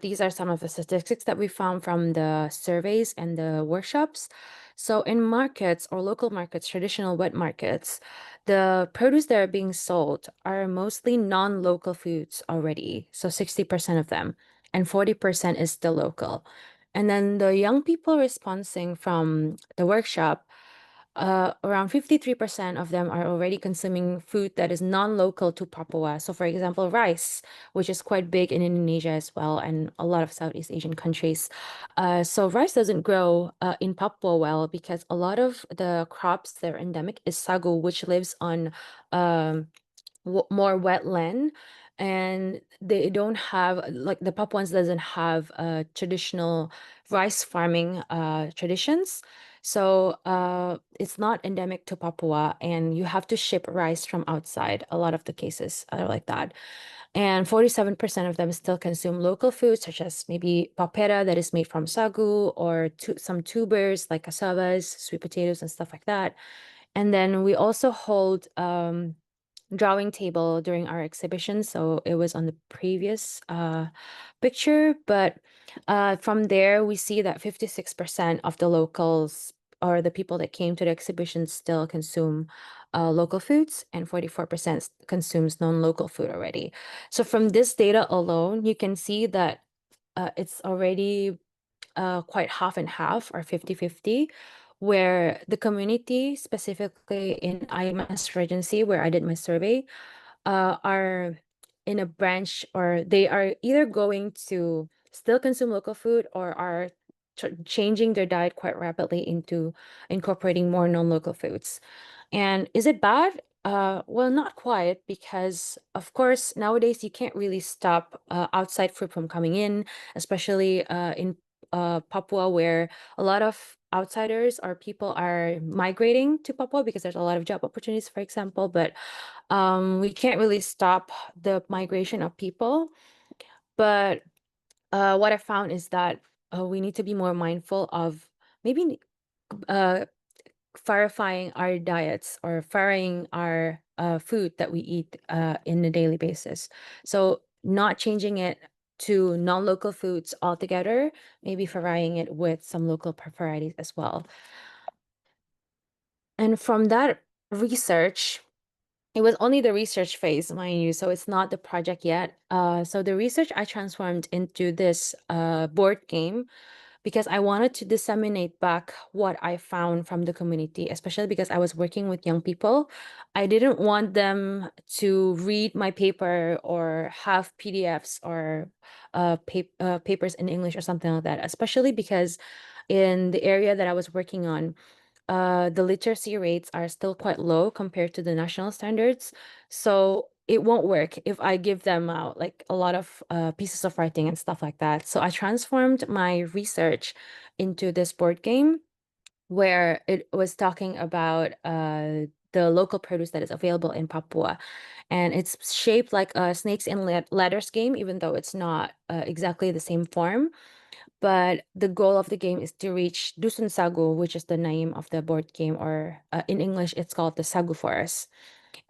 these are some of the statistics that we found from the surveys and the workshops. So in markets or local markets, traditional wet markets, the produce that are being sold are mostly non-local foods already. So 60% of them, and 40% is still local. And then the young people responding from the workshop, around 53% of them are already consuming food that is non-local to Papua. So for example, rice, which is quite big in Indonesia as well, and a lot of Southeast Asian countries. So rice doesn't grow in Papua well because a lot of the crops that are endemic is sagu, which lives on um, more wetland, and they don't have, like, the Papuans doesn't have traditional rice farming traditions. So it's not endemic to Papua, and you have to ship rice from outside. A lot of the cases are like that. And 47% of them still consume local foods, such as maybe papera that is made from sagu, or some tubers like cassavas, sweet potatoes, and stuff like that. And then we also hold drawing table during our exhibition, so it was on the previous picture, but from there we see that 56% of the locals, or the people that came to the exhibition, still consume local foods, and 44% consumes non-local food already. So from this data alone, you can see that it's already quite half and half, or 50-50, where the community, specifically in IMS Regency, where I did my survey, are in a branch, or they are either going to still consume local food, or are changing their diet quite rapidly into incorporating more non-local foods. And is it bad? Well, not quite, because of course nowadays you can't really stop outside food from coming in, especially in Papua, where a lot of outsiders or people are migrating to Papua because there's a lot of job opportunities, for example. But we can't really stop the migration of people. But what I found is that we need to be more mindful of maybe uh, verifying our diets, or varying our food that we eat in a daily basis. So not changing it to non-local foods altogether, maybe varying it with some local varieties as well. And from that research, it was only the research phase, mind you, so it's not the project yet. So the research I transformed into this board game, because I wanted to disseminate back what I found from the community, especially because I was working with young people. I didn't want them to read my paper or have PDFs or papers in English or something like that, especially because in the area that I was working on, the literacy rates are still quite low compared to the national standards. So it won't work if I give them out like a lot of pieces of writing and stuff like that. So I transformed my research into this board game, where it was talking about the local produce that is available in Papua. And it's shaped like a snakes and ladders game, even though it's not exactly the same form. But the goal of the game is to reach Dusun Sagu, which is the name of the board game, or in English, it's called the Sagu Forest.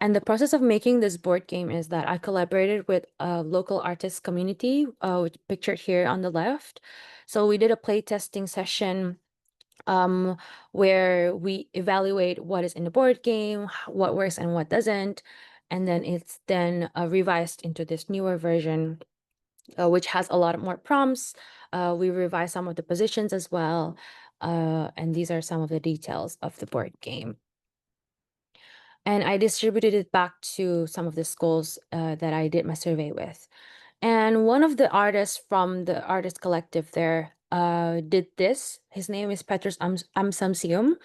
And the process of making this board game is that I collaborated with a local artist community, which pictured here on the left. So we did a play testing session um, where we evaluate what is in the board game, what works and what doesn't. And then it's then revised into this newer version, which has a lot more prompts. We revise some of the positions as well. And these are some of the details of the board game. And I distributed it back to some of the schools that I did my survey with. And one of the artists from the artist collective there did this. His name is Petrus Amsamsium,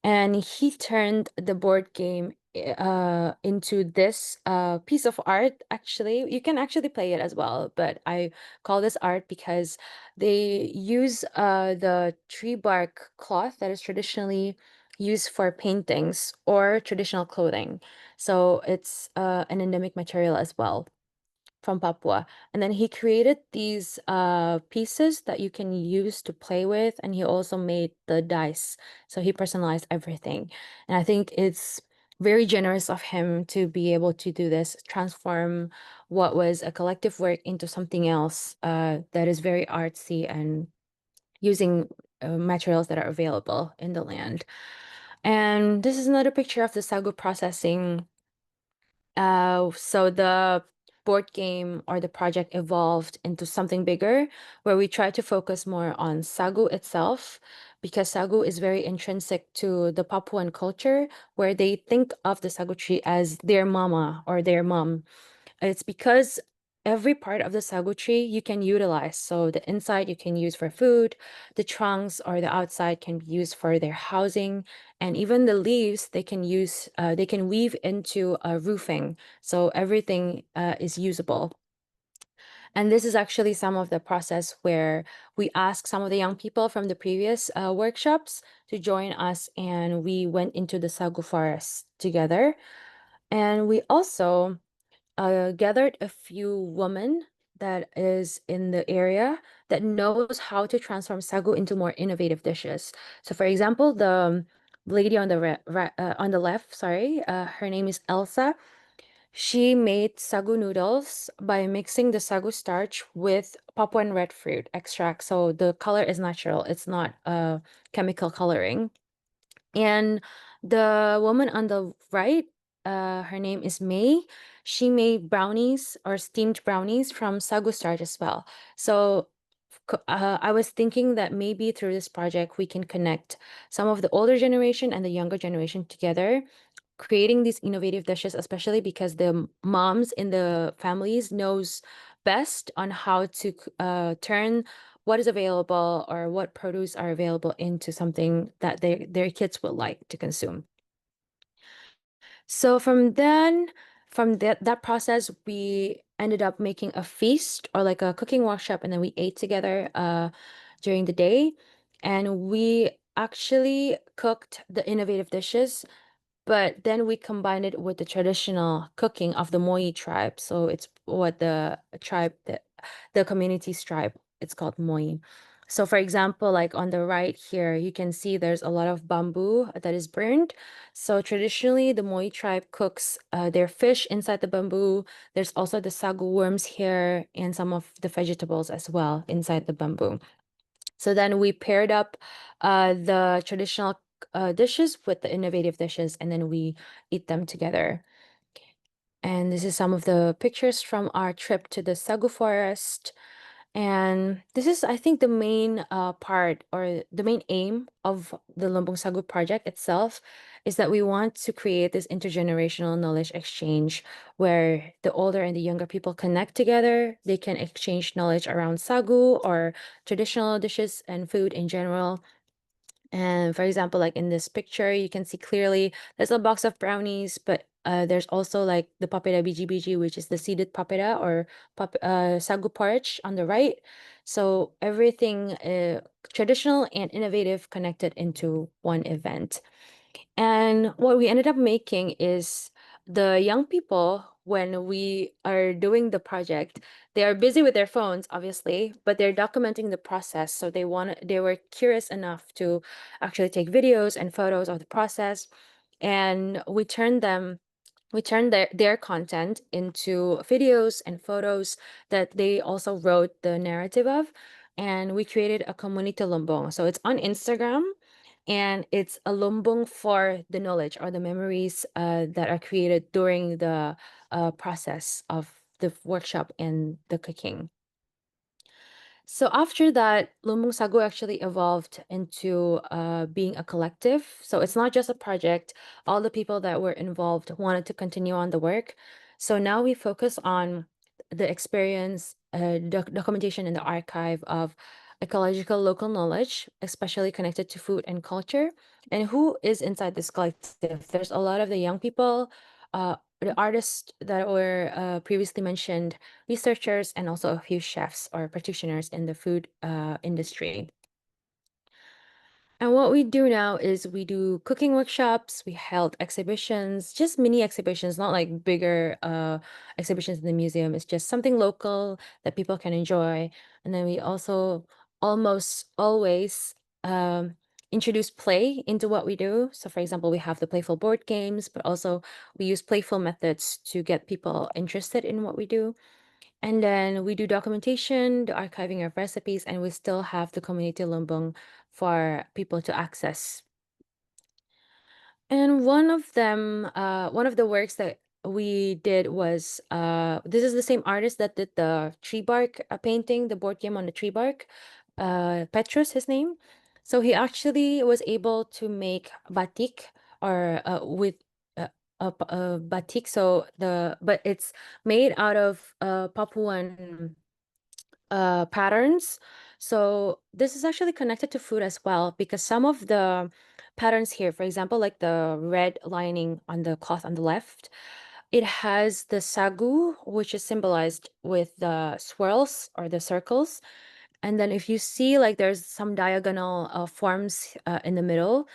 and he turned the board game into this piece of art. Actually, you can actually play it as well, but I call this art because they use the tree bark cloth that is traditionally used for paintings or traditional clothing. So it's an endemic material as well from Papua. And then he created these pieces that you can use to play with, and he also made the dice. So he personalized everything. And I think it's very generous of him to be able to do this, transform what was a collective work into something else that is very artsy and using materials that are available in the land. And this is another picture of the sagu processing. So the board game or the project evolved into something bigger where we try to focus more on sagu itself, because sagu is very intrinsic to the Papuan culture, where they think of the sagu tree as their mama or their mom. It's because every part of the sagu tree you can utilize. So the inside you can use for food, the trunks or the outside can be used for their housing, and even the leaves they can use, they can weave into a roofing. So everything is usable. And this is actually some of the process where we asked some of the young people from the previous workshops to join us, and we went into the sagu forest together. And we also gathered a few women that is in the area that knows how to transform sagu into more innovative dishes. So, for example, the lady on the on the left, sorry, her name is Elsa. She made sagu noodles by mixing the sagu starch with Papuan red fruit extract. So the color is natural; it's not chemical coloring. And the woman on the right, her name is May. She made brownies or steamed brownies from sagu starch as well. So I was thinking that maybe through this project we can connect some of the older generation and the younger generation together, creating these innovative dishes, especially because the moms in the families knows best on how to turn what is available or what produce are available into something that their kids would like to consume. So from that process, we ended up making a feast or like a cooking workshop, and then we ate together during the day, and we actually cooked the innovative dishes, but then we combined it with the traditional cooking of the Moi tribe. So it's what the community's tribe, it's called Moi. So for example, like on the right here, you can see there's a lot of bamboo that is burned. So traditionally, the Moi tribe cooks their fish inside the bamboo. There's also the sagu worms here and some of the vegetables as well inside the bamboo. So then we paired up the traditional dishes with the innovative dishes, and then we eat them together. And this is some of the pictures from our trip to the sagu forest. And this is, I think, the main part or the main aim of the Lumbung Sagu project itself is that we want to create this intergenerational knowledge exchange where the older and the younger people connect together. They can exchange knowledge around sagu or traditional dishes and food in general. And for example, like in this picture, you can see clearly there's a box of brownies, but there's also like the papeda biji, which is the seeded papeda or sagu porridge on the right. So everything traditional and innovative connected into one event. And what we ended up making is the young people, when we are doing the project, they are busy with their phones, obviously, but they're documenting the process. So they were curious enough to actually take videos and photos of the process. And we turned their content into videos and photos that they also wrote the narrative of. And we created a community lombong. So it's on Instagram, and it's a lumbung for the knowledge or the memories that are created during the process of the workshop and the cooking. So after that, Lumbung Sagu actually evolved into being a collective. So it's not just a project. All the people that were involved wanted to continue on the work. So now we focus on the experience, documentation in the archive of ecological local knowledge, especially connected to food and culture. And who is inside this collective? There's a lot of the young people, the artists that were previously mentioned, researchers, and also a few chefs or practitioners in the food industry. And what we do now is we do cooking workshops, we held exhibitions, just mini exhibitions, not like bigger exhibitions in the museum. It's just something local that people can enjoy. And then we also almost always um, introduce play into what we do. So for example, we have the playful board games, but also we use playful methods to get people interested in what we do. And then we do documentation, the archiving of recipes, and we still have the community lumbung for people to access. And one of the works that we did was this is the same artist that did the tree bark painting, the board game on the tree bark. Petrus, his name. So he actually was able to make batik or with batik. So but it's made out of Papuan patterns. So this is actually connected to food as well because some of the patterns here, for example, like the red lining on the cloth on the left, it has the sagu, which is symbolized with the swirls or the circles. And then if you see like there's some diagonal forms in the middle,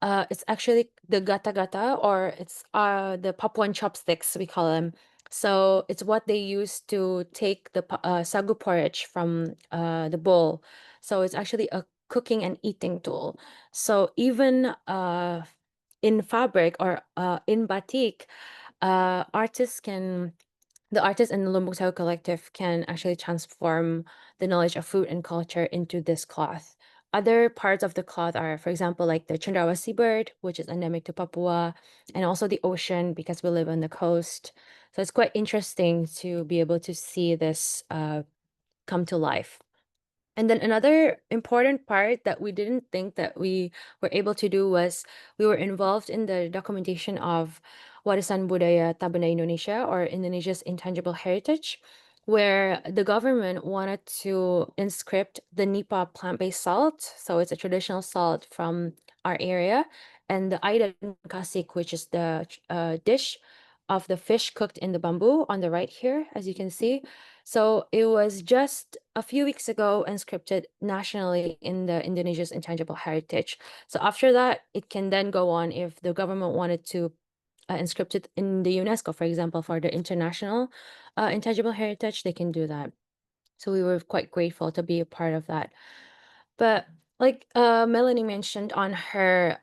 it's actually the gata gata, or it's the Papuan chopsticks, we call them. So it's what they use to take the sagu porridge from the bowl. So it's actually a cooking and eating tool. So even in fabric or in batik, artists can the artists in the Lombok Sao Collective can actually transform the knowledge of food and culture into this cloth. Other parts of the cloth are, for example, like the Cendrawasih seabird, which is endemic to Papua, and also the ocean because we live on the coast. So it's quite interesting to be able to see this come to life. And then another important part that we didn't think that we were able to do was we were involved in the documentation of Warisan Budaya Tabenda Indonesia, or Indonesia's intangible heritage, where the government wanted to inscript the Nipa plant-based salt. So it's a traditional salt from our area, and the Aidan Kasik, which is the dish of the fish cooked in the bamboo on the right here, as you can see. So it was just a few weeks ago inscripted nationally in the Indonesia's intangible heritage. So after that, it can then go on if the government wanted to inscript it in the UNESCO, for example, for the international intangible heritage, they can do that. So we were quite grateful to be a part of that. But like Melanie mentioned on her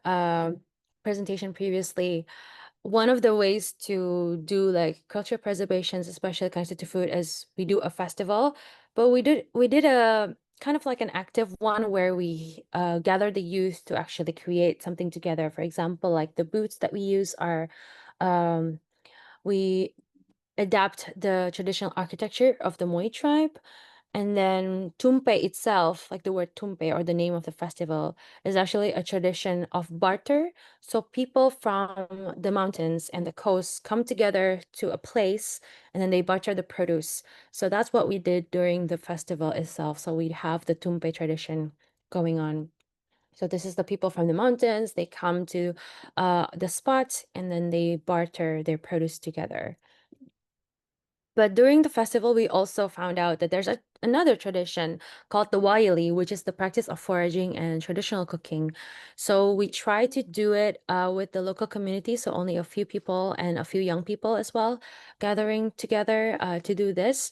presentation previously, one of the ways to do like culture preservations, especially connected to food, is we do a festival. But we did a kind of like an active one where we gather the youth to actually create something together. For example, like the boots that we use are um, we adapt the traditional architecture of the Moi tribe. And then tumpe itself, like the word tumpe or the name of the festival, is actually a tradition of barter. So people from the mountains and the coast come together to a place and then they barter the produce. So that's what we did during the festival itself. So we have the tumpe tradition going on. So this is the people from the mountains. They come to the spot and then they barter their produce together. But during the festival, we also found out that there's another tradition called the Waili, which is the practice of foraging and traditional cooking. So we try to do it with the local community, so only a few people and a few young people as well, gathering together to do this.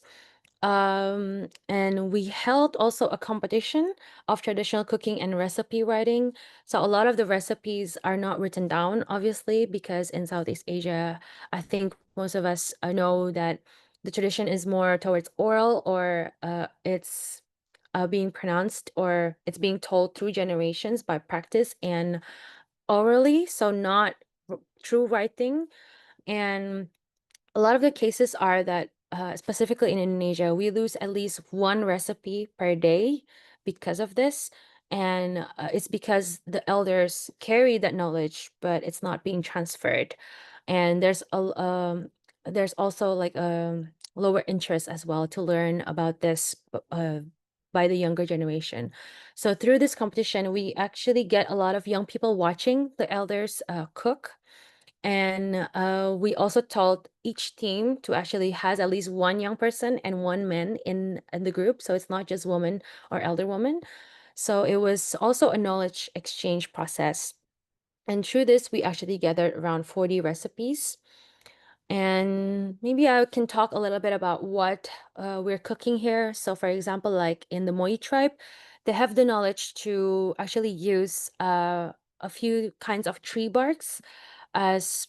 And we held also a competition of traditional cooking and recipe writing. So a lot of the recipes are not written down, obviously, because in Southeast Asia, I think most of us know that the tradition is more towards oral, or it's being pronounced, or it's being told through generations by practice and orally, so not true writing. And a lot of the cases are that, specifically in Indonesia, we lose at least one recipe per day because of this. And it's because the elders carry that knowledge, but it's not being transferred. And there's also like a lower interest as well to learn about this by the younger generation. So through this competition, we actually get a lot of young people watching the elders cook, and we also told each team to actually has at least one young person and one man in the group. So it's not just woman or elder woman. So it was also a knowledge exchange process. And through this, we actually gathered around 40 recipes. And maybe I can talk a little bit about what we're cooking here. So, for example, like in the Moi tribe, they have the knowledge to actually use a few kinds of tree barks, as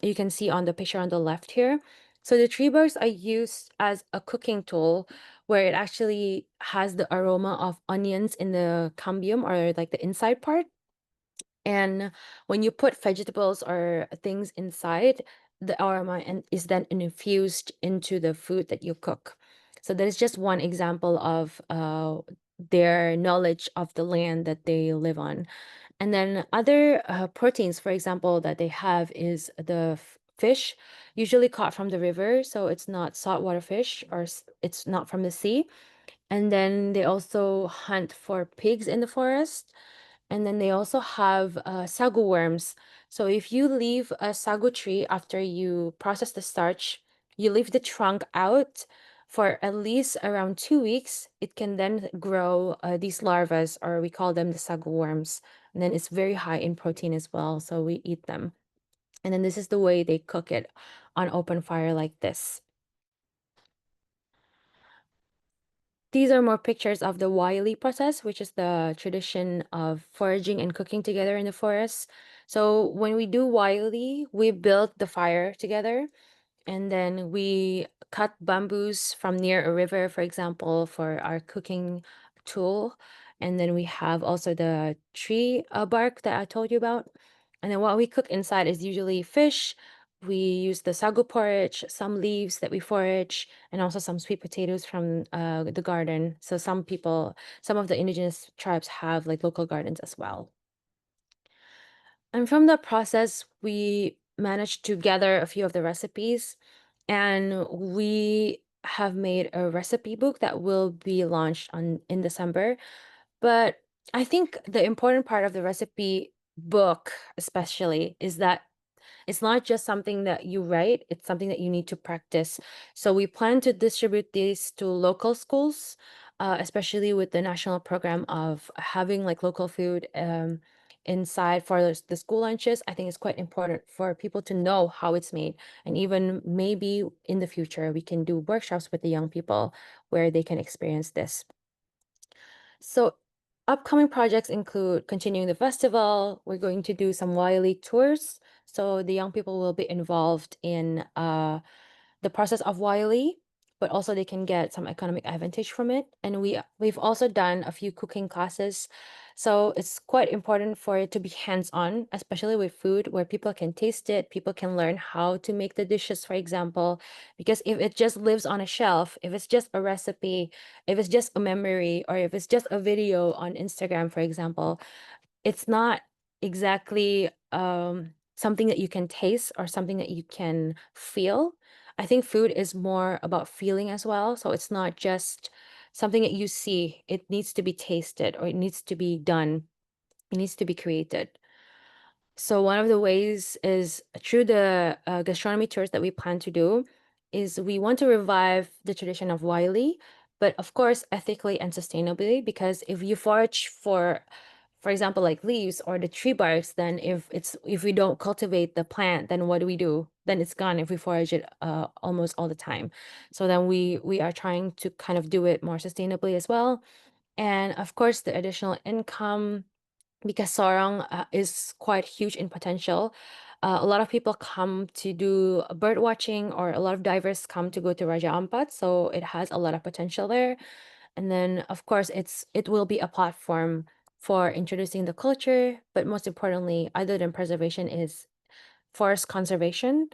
you can see on the picture on the left here. So, the tree barks are used as a cooking tool where it actually has the aroma of onions in the cambium, or like the inside part. And when you put vegetables or things inside, the aroma and is then infused into the food that you cook. So that is just one example of their knowledge of the land that they live on. And then other proteins, for example, that they have is the fish, usually caught from the river. So it's not saltwater fish, or it's not from the sea. And then they also hunt for pigs in the forest. And then they also have sagu worms. So if you leave a sagu tree after you process the starch, you leave the trunk out for at least around 2 weeks, it can then grow these larvae, or we call them the sagu worms. And then it's very high in protein as well, so we eat them. And then this is the way they cook it on open fire like this. These are more pictures of the wily process, which is the tradition of foraging and cooking together in the forest. So when we do wily, we build the fire together, and then we cut bamboos from near a river, for example, for our cooking tool. And then we have also the tree bark that I told you about. And then what we cook inside is usually fish. We use the sagu porridge, some leaves that we forage, and also some sweet potatoes from the garden. So some of the indigenous tribes have like local gardens as well. And from that process, we managed to gather a few of the recipes, and we have made a recipe book that will be launched in December. But I think the important part of the recipe book, especially, is that it's not just something that you write, it's something that you need to practice. So we plan to distribute these to local schools, especially with the national program of having like local food inside for the school lunches. I think it's quite important for people to know how it's made. And even maybe in the future, we can do workshops with the young people where they can experience this. So upcoming projects include continuing the festival. We're going to do some Wiley tours. So the young people will be involved in the process of Wiley, but also they can get some economic advantage from it. And we've also done a few cooking classes. So it's quite important for it to be hands-on, especially with food, where people can taste it, people can learn how to make the dishes, for example. Because if it just lives on a shelf, if it's just a recipe, if it's just a memory, or if it's just a video on Instagram, for example, it's not exactly something that you can taste or something that you can feel. I think food is more about feeling as well. So it's not just something that you see, it needs to be tasted, or it needs to be done, it needs to be created. So one of the ways is through the gastronomy tours that we plan to do is we want to revive the tradition of Wiley, but of course ethically and sustainably, because if you forage for example, like leaves or the tree barks, then if we don't cultivate the plant, then what do we do? Then it's gone if we forage it almost all the time. So then we are trying to kind of do it more sustainably as well. And of course, the additional income, because Sorong is quite huge in potential. A lot of people come to do bird watching, or a lot of divers come to go to Raja Ampat, so it has a lot of potential there. And then, of course, it will be a platform for introducing the culture, but most importantly, other than preservation, is forest conservation,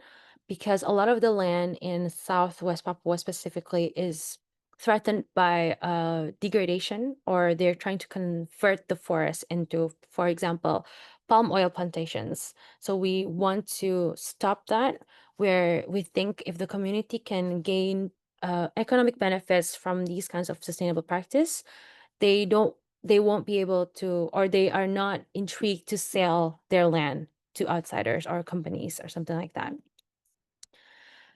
because a lot of the land in Southwest Papua specifically is threatened by degradation, or they're trying to convert the forest into, for example, palm oil plantations. So we want to stop that, where we think if the community can gain economic benefits from these kinds of sustainable practice, they don't they won't be able to, or they are not intrigued to sell their land to outsiders or companies or something like that.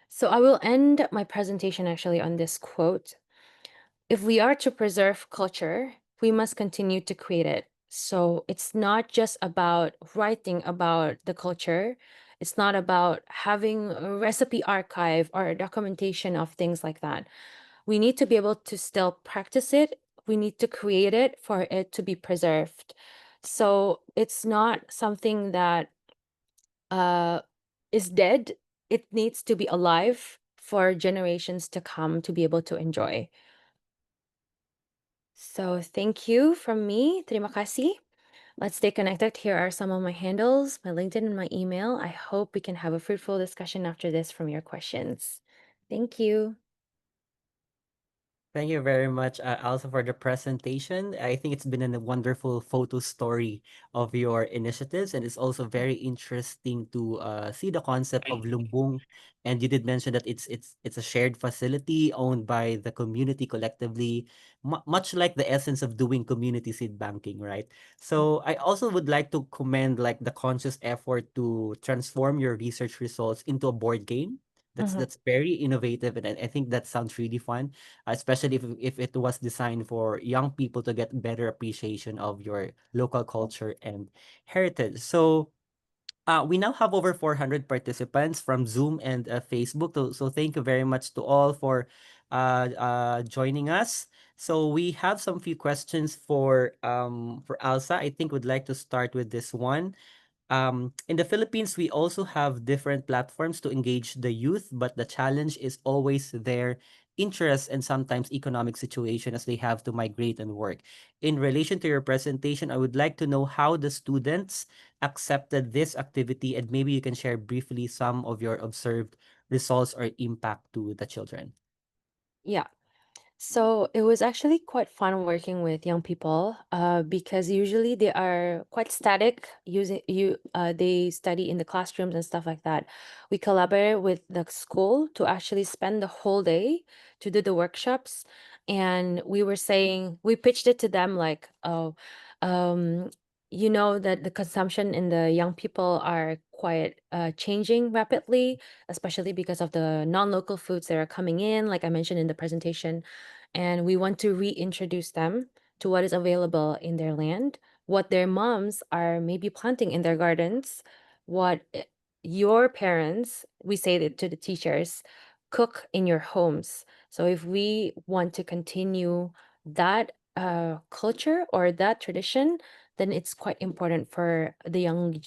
So I will end my presentation actually on this quote. If we are to preserve culture, we must continue to create it. So it's not just about writing about the culture. It's not about having a recipe archive or a documentation of things like that. We need to be able to still practice it. We need to create it for it to be preserved. So it's not something that uh, is dead. It needs to be alive for generations to come to be able to enjoy. So thank you from me. Terima kasih. Let's stay connected. Here are some of my handles, my LinkedIn and my email. I hope we can have a fruitful discussion after this from your questions. Thank you. Thank you very much, Alsa, for the presentation. I think it's been a wonderful photo story of your initiatives, and it's also very interesting to see the concept of lumbung. And you did mention that it's a shared facility owned by the community collectively, much like the essence of doing community seed banking, right? So I also would like to commend like the conscious effort to transform your research results into a board game. Mhm. That's very innovative, and I think that sounds really fun, especially if it was designed for young people to get better appreciation of your local culture and heritage. So we now have over 400 participants from Zoom and Facebook. So thank you very much to all for joining us. So we have some few questions for Alsa. I think would like to start with this one. In the Philippines, we also have different platforms to engage the youth, but the challenge is always their interest and sometimes economic situation as they have to migrate and work. In relation to your presentation, I would like to know how the students accepted this activity, and maybe you can share briefly some of your observed results or impact to the children. Yeah. So it was actually quite fun working with young people, because usually they are quite static. They study in the classrooms and stuff like that. We collaborate with the school to actually spend the whole day to do the workshops, and we pitched it to them like, oh, um, you know that the consumption in the young people are quite changing rapidly, especially because of the non-local foods that are coming in, like I mentioned in the presentation, and we want to reintroduce them to what is available in their land, what their moms are maybe planting in their gardens, what your parents, we say that to the teachers, cook in your homes. So if we want to continue that culture or that tradition, then it's quite important for the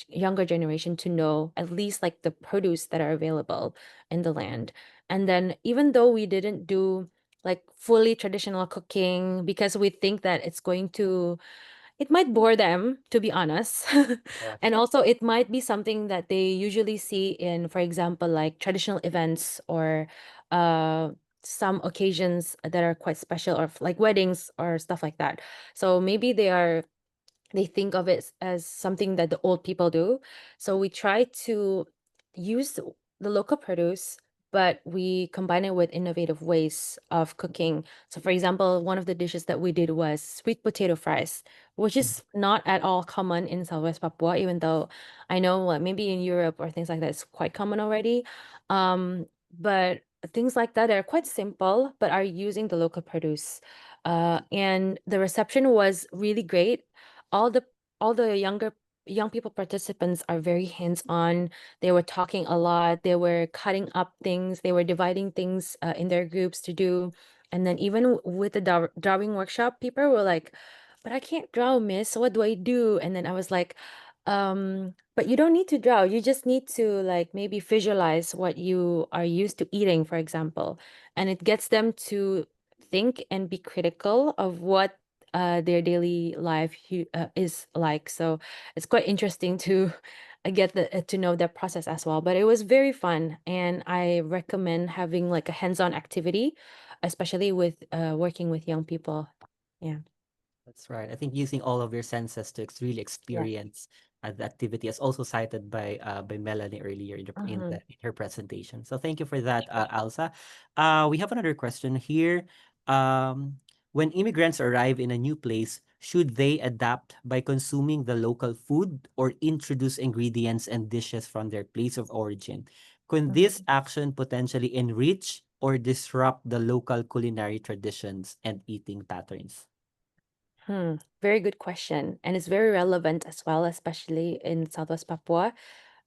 younger generation to know at least like the produce that are available in the land. And then even though we didn't do like fully traditional cooking because we think that it might bore them, to be honest. Yeah. And also it might be something that they usually see in, for example, like traditional events or uh some occasions that are quite special, or like weddings or stuff like that. So maybe they think of it as something that the old people do. So we try to use the local produce, but we combine it with innovative ways of cooking. So, for example, one of the dishes that we did was sweet potato fries, which is not at all common in Southwest Papua, even though I know maybe in Europe or things like that it's quite common already. But things like that are quite simple, but are using the local produce. And the reception was really great. all the all the young people participants are very hands-on. They were talking a lot, they were cutting up things, they were dividing things in their groups to do. And then even with the drawing workshop, people were like, but I can't draw, miss, so what do I do? And then I was like, but you don't need to draw, you just need to like maybe visualize what you are used to eating, for example. And it gets them to think and be critical of what their daily life is like. So it's quite interesting to get to know that process as well. But it was very fun, and I recommend having like a hands-on activity, especially with working with young people. Yeah. That's right. I think using all of your senses to really Yeah. experience the activity is also cited by Melanie earlier in Mm-hmm. in her presentation. So thank you for that, Alsa. We have another question here. When immigrants arrive in a new place, should they adapt by consuming the local food or introduce ingredients and dishes from their place of origin? Could this action potentially enrich or disrupt the local culinary traditions and eating patterns? Very good question. And it's very relevant as well, especially in Southwest Papua,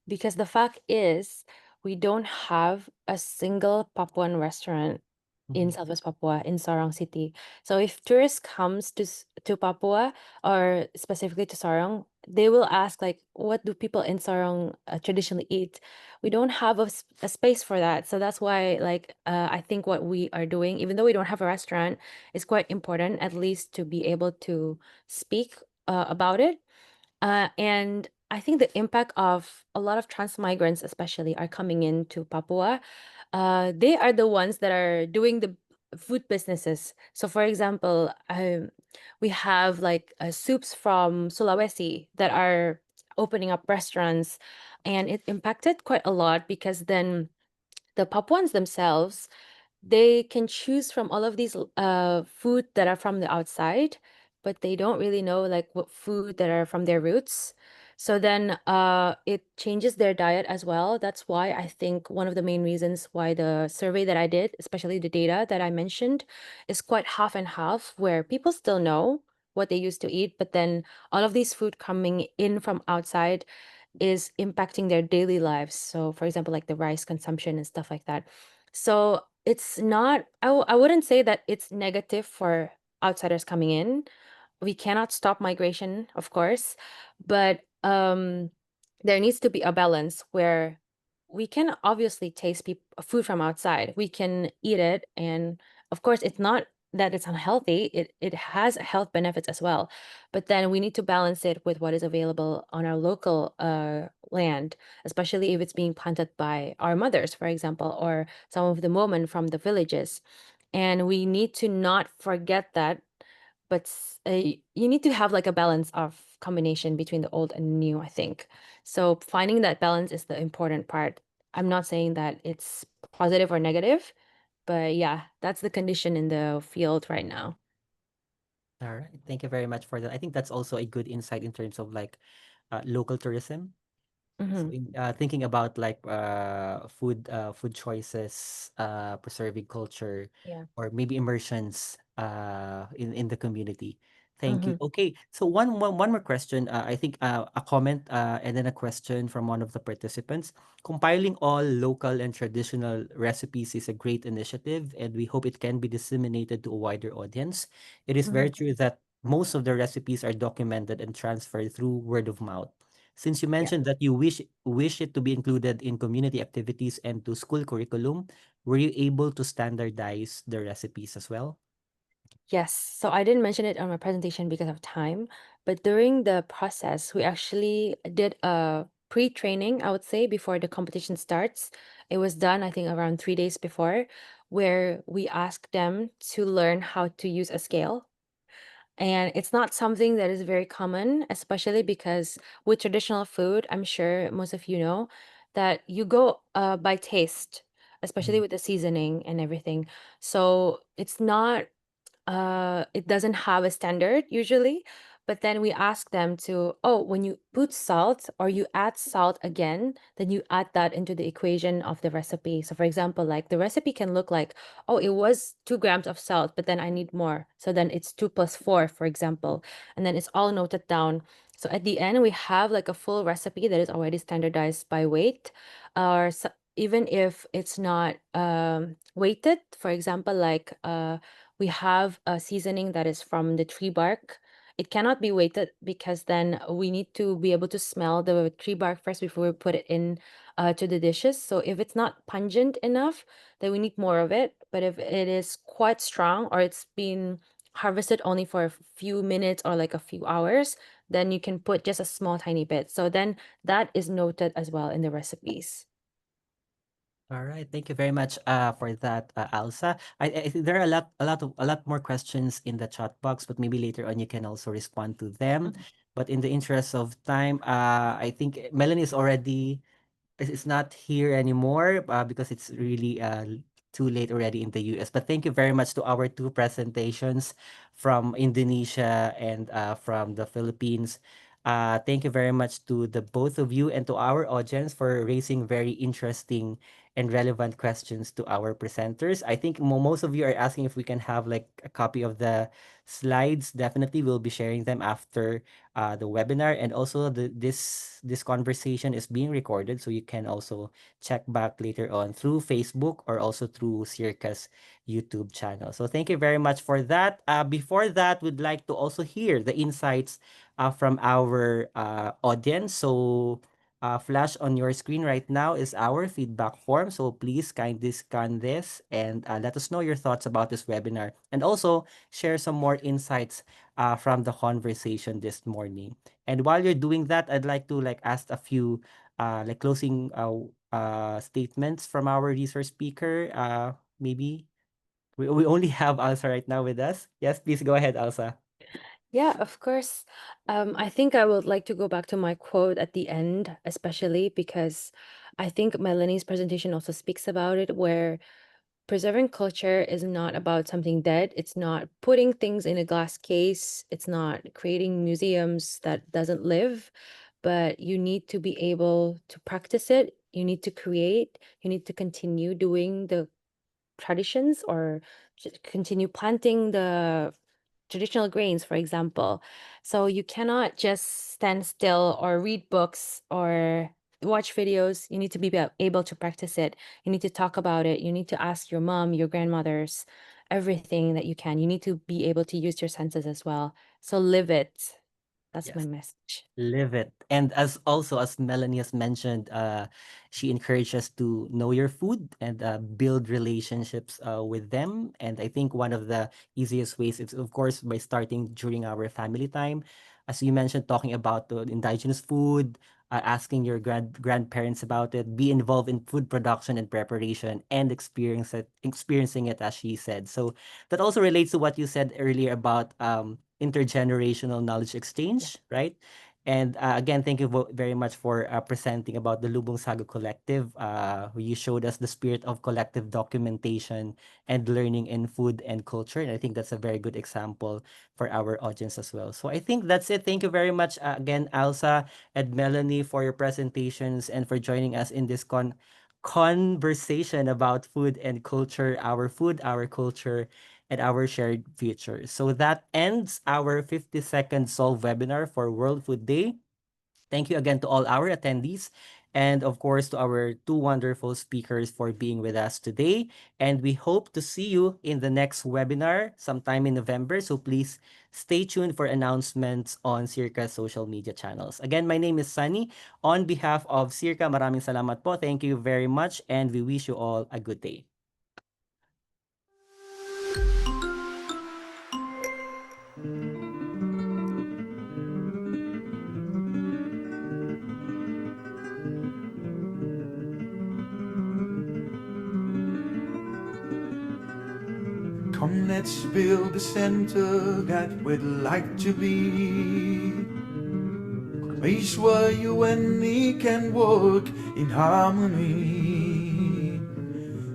because the fact is, we don't have a single Papuan restaurant in Mhm. Southwest Papua, in Sorong City. So if tourists comes to Papua, or specifically to Sorong, they will ask like, what do people in Sorong traditionally eat? We don't have a space for that. So that's why, like, I think what we are doing, even though we don't have a restaurant, is quite important, at least to be able to speak about it. And I think the impact of a lot of trans migrants, especially, are coming into Papua. They are the ones that are doing the food businesses. So, for example, we have like soups from Sulawesi that are opening up restaurants, and it impacted quite a lot because then the Papuans themselves, they can choose from all of these food that are from the outside, but they don't really know like what food that are from their roots. So then it changes their diet as well. That's why I think one of the main reasons why the survey that I did, especially the data that I mentioned, is quite half and half, where people still know what they used to eat, but then all of these food coming in from outside is impacting their daily lives. So, for example, like the rice consumption and stuff like that. So, it's not, I wouldn't say that it's negative for outsiders coming in. We cannot stop migration, of course, but there needs to be a balance where we can obviously taste food from outside. We can eat it, and of course, it's not that it's unhealthy. It has health benefits as well, but then we need to balance it with what is available on our local land, especially if it's being planted by our mothers, for example, or some of the women from the villages. And we need to not forget that, but you need to have like a balance of combination between the old and new, I think. So finding that balance is the important part. I'm not saying that it's positive or negative, but yeah, that's the condition in the field right now. All right. Thank you very much for that. I think that's also a good insight in terms of like local tourism. So Mm-hmm. thinking about like food choices, preserving culture, Yeah. or maybe immersions in the community. Thank you. Mm-hmm. Okay, so one more question. I think a comment and then a question from one of the participants. Compiling all local and traditional recipes is a great initiative, and we hope it can be disseminated to a wider audience. It is Mm-hmm. very true that most of the recipes are documented and transferred through word of mouth. Since you Yeah. mentioned that you wish it to be included in community activities and to school curriculum, were you able to standardize the recipes as well? Yes. So I didn't mention it on my presentation because of time, but during the process, we actually did a pre-training, I would say, before the competition starts. It was done, I think, around 3 days before, where we asked them to learn how to use a scale. And it's not something that is very common, especially because with traditional food, I'm sure most of you know that you go by taste, especially Mhm. with the seasoning and everything. So it's not it doesn't have a standard usually, but then we ask them to, oh, when you put salt or you add salt again, then you add that into the equation of the recipe. So for example, like the recipe can look like, oh, it was 2 grams of salt, but then I need more. So then it's 2 plus 4, for example, and then it's all noted down. So at the end, we have like a full recipe that is already standardized by weight, or even if it's not weighted, for example, like we have a seasoning that is from the tree bark. It cannot be weighted because then we need to be able to smell the tree bark first before we put it in to the dishes. So if it's not pungent enough, then we need more of it. But if it is quite strong or it's been harvested only for a few minutes or like a few hours, then you can put just a small tiny bit. So then that is noted as well in the recipes. All right, thank you very much for that, Alsa. I think there are a lot more questions in the chat box, but maybe later on you can also respond to them. Mhm. But in the interest of time, I think Melanie is already is not here anymore because it's really too late already in the US. But thank you very much to our two presentations from Indonesia and from the Philippines. Thank you very much to the both of you and to our audience for raising very interesting and relevant questions to our presenters. I think most of you are asking if we can have like a copy of the slides. Definitely, we'll be sharing them after the webinar, and also this conversation is being recorded, so you can also check back later on through Facebook or also through SEARCA's YouTube channel. So thank you very much for that. Before that, we'd like to also hear the insights from our audience. So flash on your screen right now is our feedback form. So please kindly scan this and let us know your thoughts about this webinar, and also share some more insights from the conversation this morning. And while you're doing that, I'd like to like ask a few like closing statements from our resource speaker. Maybe we only have Elsa right now with us. Yes, please go ahead, Elsa. Yeah, of course. I think I would like to go back to my quote at the end, especially because I think Melanie's presentation also speaks about it, where preserving culture is not about something dead. It's not putting things in a glass case. It's not creating museums that doesn't live, but you need to be able to practice it. You need to create. You need to continue doing the traditions, or continue planting the traditional grains, for example. So you cannot just stand still or read books or watch videos. You need to be able to practice it. You need to talk about it. You need to ask your mom, your grandmothers, everything that you can. You need to be able to use your senses as well. So live it. That's my Yes. message. Live it. And as also as Melanie has mentioned, she encouraged us to know your food and build relationships with them. And I think one of the easiest ways is, of course, by starting during our family time. As you mentioned, talking about the indigenous food, asking your grandparents about it, be involved in food production and preparation, and experiencing it, as she said. So that also relates to what you said earlier about intergenerational knowledge Yeah. exchange, right? And again, thank you very much for presenting about the Lubong Sago Collective. Where you showed us the spirit of collective documentation and learning in food and culture. And I think that's a very good example for our audience as well. So I think that's it. Thank you very much again, Elsa and Melanie, for your presentations and for joining us in this conversation about food and culture, our food, our culture, and our shared future. So that ends our 50-second Solve webinar for World Food Day. Thank you again to all our attendees, and of course to our two wonderful speakers for being with us today. And we hope to see you in the next webinar sometime in November. So please stay tuned for announcements on SEARCA's social media channels. Again, my name is Sunny. On behalf of SEARCA, maraming salamat po. Thank you very much, and we wish you all a good day. Come, let's build the center that we'd like to be. A place where you and me can work in harmony,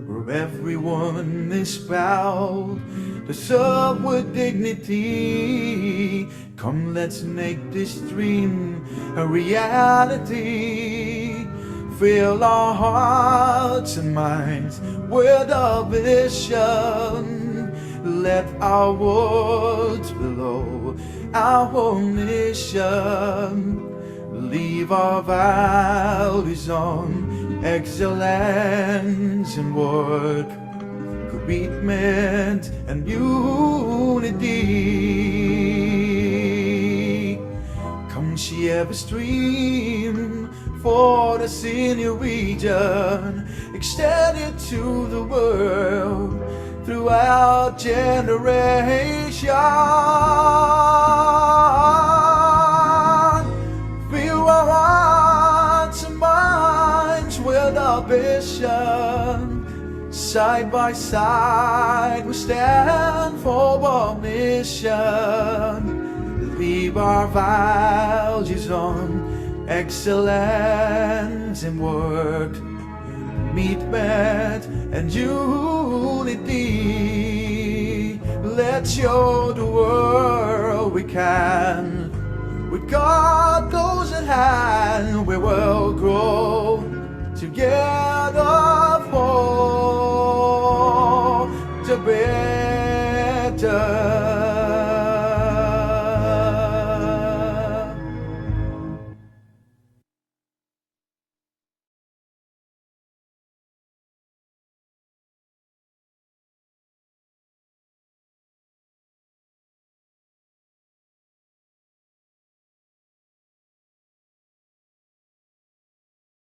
where everyone is proud to serve with dignity. Come, let's make this dream a reality. Fill our hearts and minds with a vision. Let our words below our mission. Leave our values on excellence and work, commitment and unity. Come share the stream for the senior region, extend it to the world throughout generation. Fill our hearts and minds with our vision. Side by side we stand for our mission. Leave our values on excellence in work, commitment and unity. Let's show the world we can. With God close at hand, we will grow together.